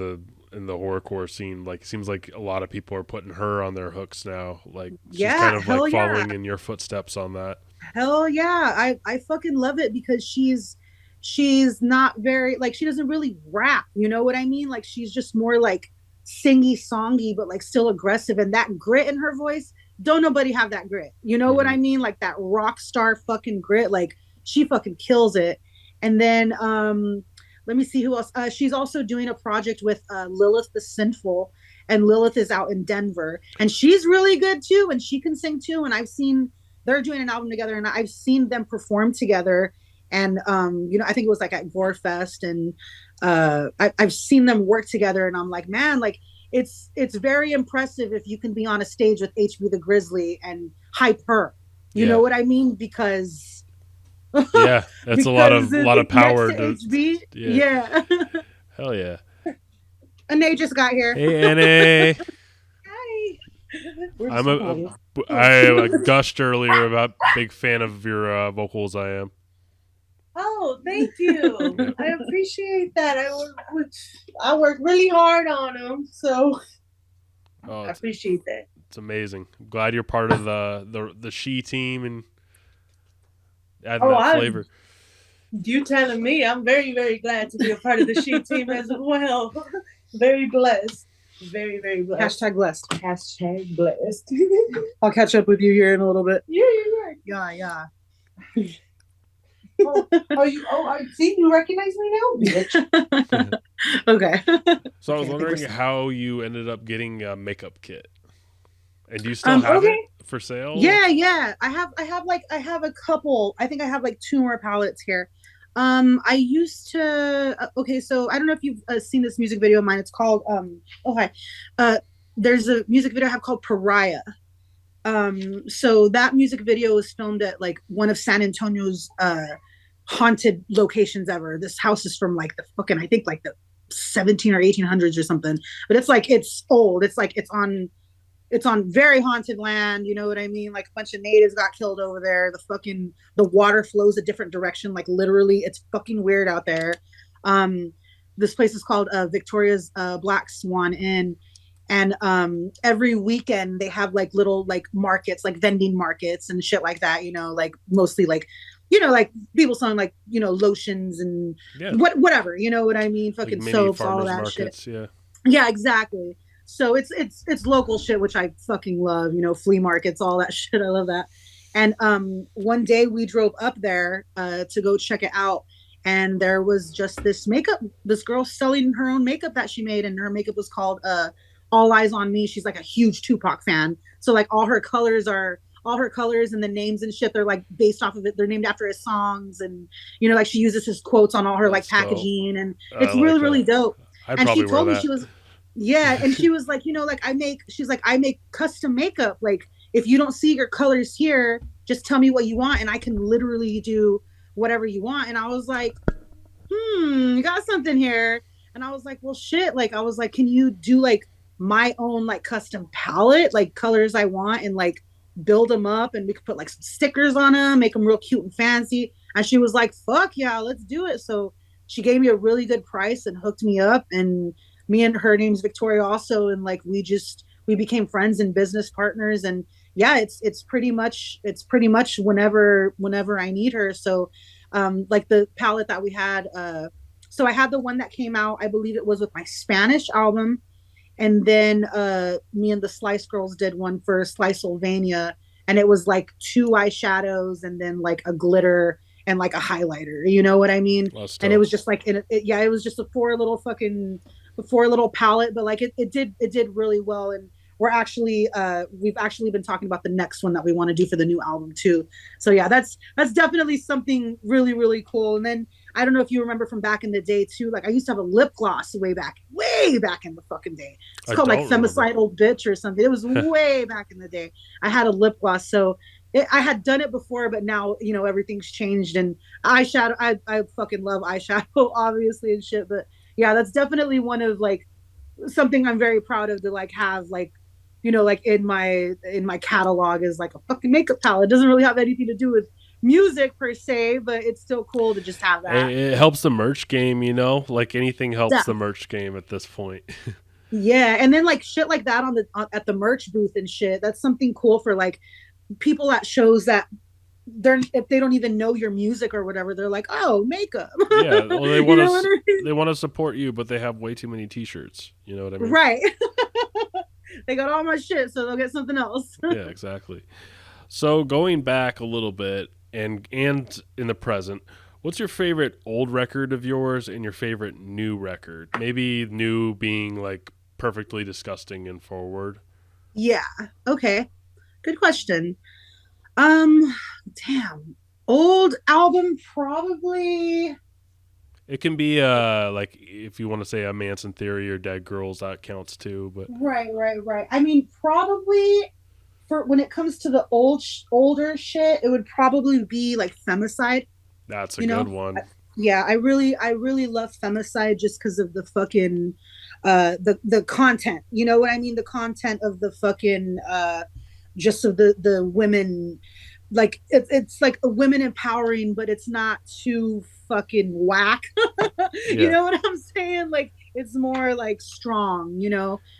the horrorcore scene. Like it seems like a lot of people are putting her on their hooks now. Like she's kind
yeah,
of like
hell yeah,
following in your footsteps on that.
hell yeah, I fucking love it because she's not very like, she doesn't really rap, you know what I mean? Like she's just more like singy songy but like still aggressive, and that grit in her voice, don't nobody have that grit, you know what
Hmm.
I mean? Like that rock star fucking grit, like she fucking kills it. And then let me see who else. She's also doing a project with Lilith the Sinful, and Lilith is out in Denver, and she's really good too, and she can sing too. And I've seen they're doing an album together, and I've seen them perform together. And I think it was like at Gore Fest, and I've seen them work together, and I'm like, man, like it's very impressive if you can be on a stage with HB the Grizzly and hype her. You know
Yeah.
what I mean? Because
Yeah. That's a lot
because
of lot of
next
power
to
to.
HB,
Yeah.
yeah.
Hell yeah.
And they just got here.
Hey, NA.
Hi. We're
I'm
just
a,
talking
I
audio.
gushed earlier about big fan of your vocals. I am.
Oh, thank you.
Yeah.
I appreciate that. I worked really hard on them, so
Oh,
I appreciate that.
it's amazing. I'm glad you're part of the She team and adding
Oh,
that flavor.
You telling me? I'm very, very glad to be a part of the She team as well. Very blessed. Very, very blessed.
Hashtag blessed.
Hashtag blessed.
I'll catch up with you here in a little bit.
Yeah, you're right.
Yeah.
I see you recognize me now, bitch.
Okay.
So I was
Okay, I think
wondering
we're-
how you ended up getting a makeup kit, and do you still have
okay.
it for sale?
Yeah. I have a couple. I think I have like 2 more palettes here. I used to. Okay, so I don't know if you've seen this music video of mine. It's called there's a music video I have called Pariah. So that music video was filmed at like one of San Antonio's haunted locations ever. This house is from like the fucking, I think like the 17 or 1800s or something, but it's old. It's like it's on very haunted land, you know what I mean? Like a bunch of natives got killed over there. The water flows a different direction, like literally it's fucking weird out there. This place is called Victoria's Black Swan Inn. And every weekend they have like little like markets, like vending markets and shit like that, like mostly like like people selling like lotions and
Yeah.
whatever, you know what I mean,
Like
fucking
mini
soaps, all
farmers
that
markets.
shit.
Yeah.
Yeah, exactly. So it's local shit, which I fucking love, flea markets, all that shit. I love that. And one day we drove up there to go check it out, and there was just this girl selling her own makeup that she made, and her makeup was called All Eyes on Me. She's like a huge Tupac fan, so like all her colors and the names and shit, they're like based off of it. They're named after his songs, and like she uses his quotes on all her like
That's dope.
packaging, and
I
it's
like
really
that.
really dope.
I'd
And
probably
she told
wear
me
that.
Yeah, and she was like, like I make custom makeup. Like if you don't see your colors here, just tell me what you want and I can literally do whatever you want. And I was like, you got something here. And I was like, well, shit. Like, I was like, can you do like my own like custom palette, like colors I want and like build them up and we could put like some stickers on them, make them real cute and fancy. And she was like, fuck yeah, let's do it. So she gave me a really good price and hooked me up. And me and her name's Victoria also. And like, we became friends and business partners. And yeah, it's pretty much whenever I need her. So like the palette that we had. So I had the one that came out, I believe it was with my Spanish album. And then me and the Slice Girls did one for Sliceylvania. And it was like two eyeshadows and then like a glitter and like a highlighter. You know what I mean? And it was just like, it was just a four little palette, but like it did really well. And we've actually been talking about the next one that we want to do for the new album too. So yeah, that's definitely something really, really cool. And then I don't know if you remember from back in the day too, like I used to have a lip gloss way back in the fucking day. It's called like Femicidal Bitch or something. It was way back in the day. I had a lip gloss. So I had done it before, but now, everything's changed. And eyeshadow, I fucking love eyeshadow, obviously, and shit. But yeah, that's definitely one of like something I'm very proud of to like have like, like in my catalog is like a fucking makeup palette. It doesn't really have anything to do with music per se, but it's still cool to just have that.
It helps the merch game, like anything helps the merch game at this point.
Yeah, and then like shit like that at the merch booth and shit. That's something cool for like people at shows that if they don't even know your music or whatever, they're like, oh, makeup.
Yeah, well, they want they want to support you, but they have way too many T-shirts. You know what I mean?
Right. They got all my shit, so they'll get something else.
Yeah, exactly. So going back a little bit and in the present, what's your favorite old record of yours and your favorite new record? Maybe new being like Perfectly Disgusting and Forward.
Yeah. Okay. Good question. Damn. Old album, probably.
It can be like if you want to say a Manson Theory or Dead Girls, that counts too. But
right. I mean, probably for when it comes to the older shit, it would probably be like Femicide.
That's a good one.
Yeah, I really love Femicide just because of the fucking the content. You know what I mean? The content of the fucking just of the women, like it's like a women empowering, but it's not too fucking whack. You know what I'm saying? Like it's more like strong,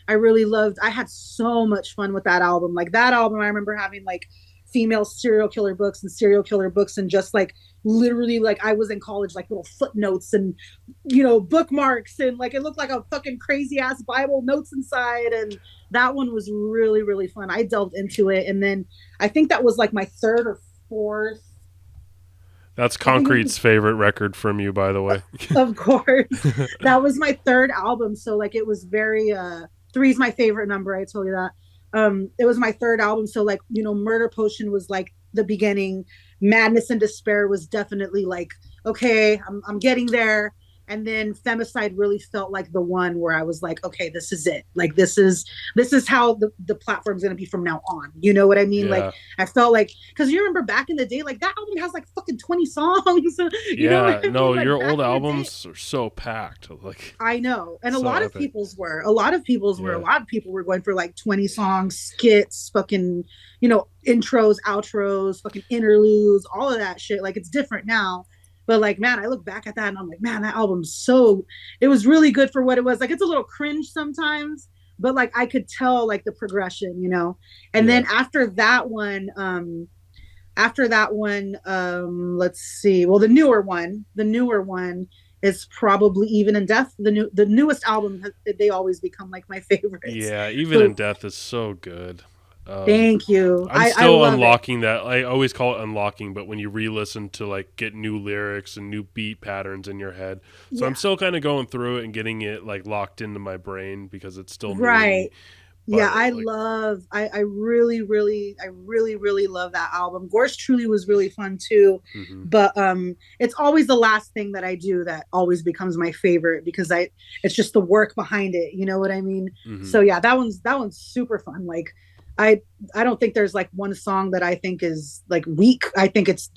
I had so much fun with that album. Like that album, I remember having like female serial killer books and just like literally like I was in college, like little footnotes and bookmarks, and like it looked like a fucking crazy ass Bible, notes inside. And that one was really, really fun. I delved into it, and then I think that was like my third or fourth.
That's Concrete's favorite record from you, by the way.
Of course. That was my third album, so like it was very three's my favorite number, I told you that. It was my third album, so like Murder Potion was like the beginning. Madness and Despair was definitely like, okay, I'm getting there. And then Femicide really felt like the one where I was like, okay, this is it. Like this is how the platform's gonna be from now on. You know what I mean? Yeah. Like I felt like, because you remember back in the day, like that album has like fucking 20 songs.
No,
like,
your old albums are so packed. Like
I know, and so a lot of people's were. A lot of people were going for like 20 songs, skits, fucking intros, outros, fucking interludes, all of that shit. Like it's different now. But like, man, I look back at that and I'm like, man, that album's it was really good for what it was. Like, it's a little cringe sometimes, but like, I could tell like the progression, And then after that one, let's see. Well, the newer one is probably Even in Death. The newest album, they always become like my favorites.
Yeah, Even in Death is so good.
Thank you.
I'm still unlocking that. I always call it unlocking, but when you re-listen to like get new lyrics and new beat patterns in your head, so I'm still kind of going through it and getting it like locked into my brain because it's still
right. Yeah, I
like,
love. I really, really, I really, really love that album. Gorse Truly was really fun too,
mhm.
but it's always the last thing that I do that always becomes my favorite because it's just the work behind it. You know what I mean?
Mhm.
So yeah, that one's super fun. Like, I I don't think there's like one song that I think is like weak. I think it's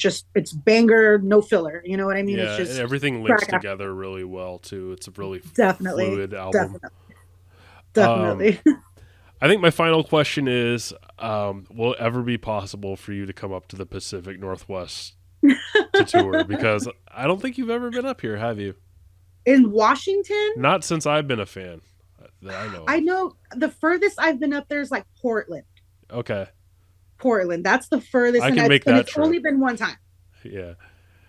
banger, no filler. You know what I mean? It's
Yeah, and
just
everything links
track after
together really well too. It's a really
definitely,
fluid album.
definitely,
Um,
definitely.
I think my final question is, will it ever be possible for you to come up to the Pacific Northwest to tour? Because I don't think you've ever been up here, have you?
In Washington,
Not since I've been a fan that I know
I
of.
know the furthest I've been up there is like Portland.
Okay,
Portland. That's the furthest,
I
and
can make
and
that
it's
trip.
only been one time.
Yeah.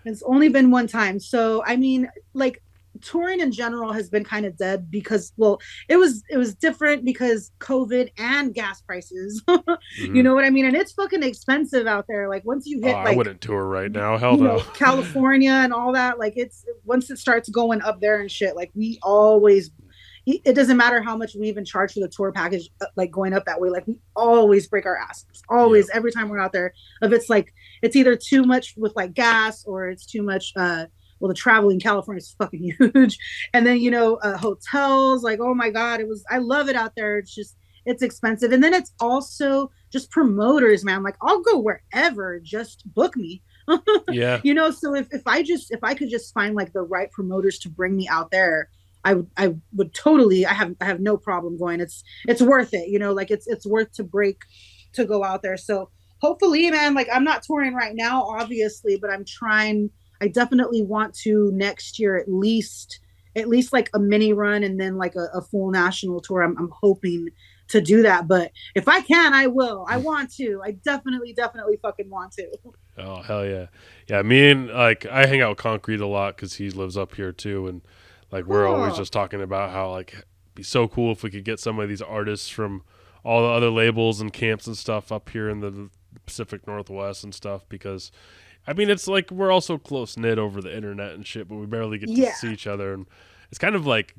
It's only been one time. So I mean, like touring in general has been kind of dead because well, it was different because COVID and gas prices. You
Hmm.
know what I mean? And it's fucking expensive out there. Like once you
Oh,
hit
I
like
wouldn't tour right now. Hell no.
California and all that, like it's once it starts going up there and shit, like we always it doesn't matter how much we even charge for the tour package, like going up that way, like we always break our asses,
Yep.
always, every time we're out there. If it's like it's either too much with like gas or it's too much well, the travel in California is fucking huge. And then hotels, like oh my god, I love it out there. It's just it's expensive. And then it's also just promoters, man. Like I'll go wherever, just book me.
Yeah.
So if I could just find like the right promoters to bring me out there, I would totally. I have no problem going. It's worth it. Like it's worth to break to go out there. So hopefully, man. Like I'm not touring right now, obviously, but I'm trying. I definitely want to next year at least like a mini run and then like a full national tour. I'm hoping to do that, but if I can, I will. I want to. I definitely fucking want to.
Oh, hell yeah. Yeah, me and like I hang out with Concrete a lot cuz he lives up here too, and like we're always
Cool.
just talking about how like it'd be so cool if we could get some of these artists from all the other labels and camps and stuff up here in the Pacific Northwest and stuff, because I mean it's like we're also close knit over the internet and shit, but we barely get to
Yeah.
see each other, and it's kind of like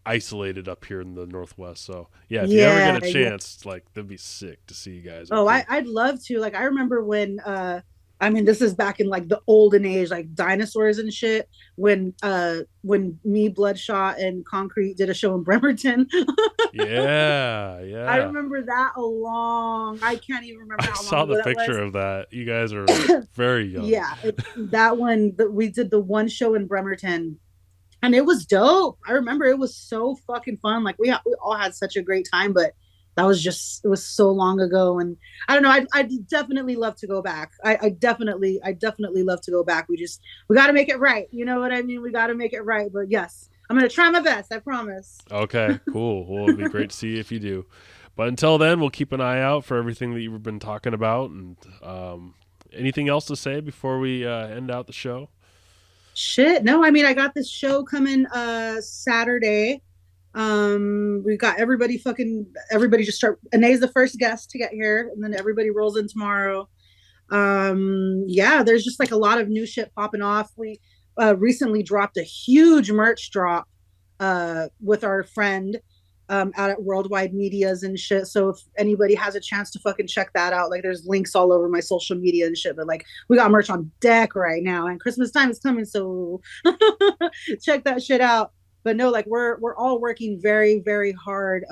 isolated up here in the Northwest. So yeah, if you ever get
Yeah.
a
Yeah.
chance, like that'd be sick to see you guys up
Oh,
here.
I'd love to. Like I remember when I mean this is back in like the olden age, like dinosaurs and shit, when me, Bloodshot, and Concrete did a show in Bremerton.
Yeah,
I
yeah.
remember that I can't even remember
I
how long
saw the
ago that
picture
was.
of that. You guys are very young.
Yeah, that one that we did the one show in Bremerton and it was dope. I remember it was so fucking fun. Like we all had such a great time, but that was just it was so long ago, and I don't know. I'd definitely love to go back. I definitely love to go back. We got to make it right. You know what I mean? We got to make it right. But yes, I'm gonna try my best. I promise.
Okay, cool. Well, it'd be great to see if you do. But until then, we'll keep an eye out for everything that you've been talking about. And anything else to say before we end out the show?
Shit, no. I mean, I got this show coming Saturday. We got everybody just start. Anae's the first guest to get here, and then everybody rolls in tomorrow. Yeah, there's just like a lot of new shit popping off. We recently dropped a huge merch drop with our friend out at Worldwide Medias and shit. So if anybody has a chance to fucking check that out, like there's links all over my social media and shit. But like we got merch on deck right now, and Christmas time is coming, so check that shit out. But no, like we're all working very very hard.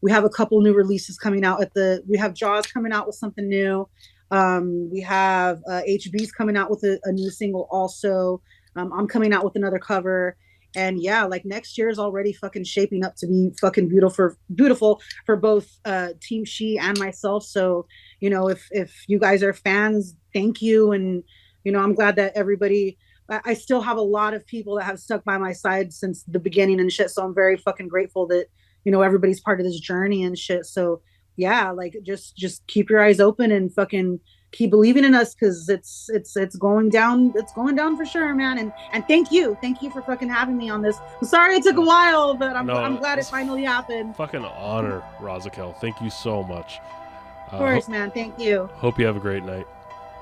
We have a couple new releases coming out we have Jaws coming out with something new. We have HB's coming out with a new single also. I'm coming out with another cover. And yeah, like next year is already fucking shaping up to be fucking beautiful for both Team She and myself. So, if you guys are fans, thank you. And, I'm glad that I still have a lot of people that have stuck by my side since the beginning and shit. So I'm very fucking grateful that, everybody's part of this journey and shit. So yeah, like just keep your eyes open and fucking keep believing in us, because it's going down. It's going down for sure, man. And thank you for fucking having me on this. I'm sorry it took a while, but I'm glad it finally happened.
Fucking honor, Razakel. Thank you so much.
Of course, man. Thank you.
Hope you have a great night.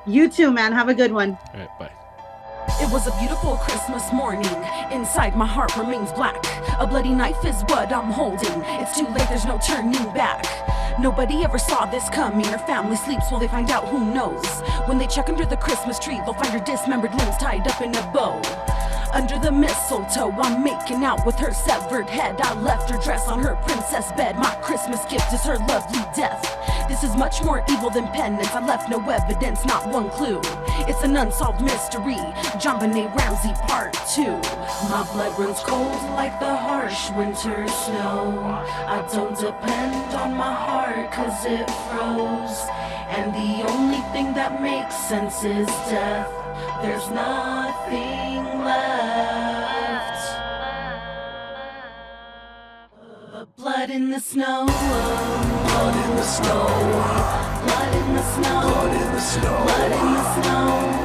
You too, man. Have a good one.
All right, bye.
It was a beautiful Christmas morning. Inside my heart remains black. A bloody knife is what I'm holding. It's too late, there's no turning back. Nobody ever saw this coming. Her family sleeps while they find out who knows. When they check under the Christmas tree, they'll find her dismembered limbs tied up in a bow. Under the mistletoe, I'm making out with her severed head. I left her dress on her princess bed. My Christmas gift is her lovely death. This is much more evil than penance. I left no evidence, not one clue. It's an unsolved mystery. JonBenet Ramsey Part 2. My blood runs cold like the harsh winter snow. I don't depend on my heart cause it froze. And the only thing that makes sense is death. There's nothing left. Blood in the snow.
Blood in the snow.
Blood in the snow.
Blood in the snow.
Blood in the snow.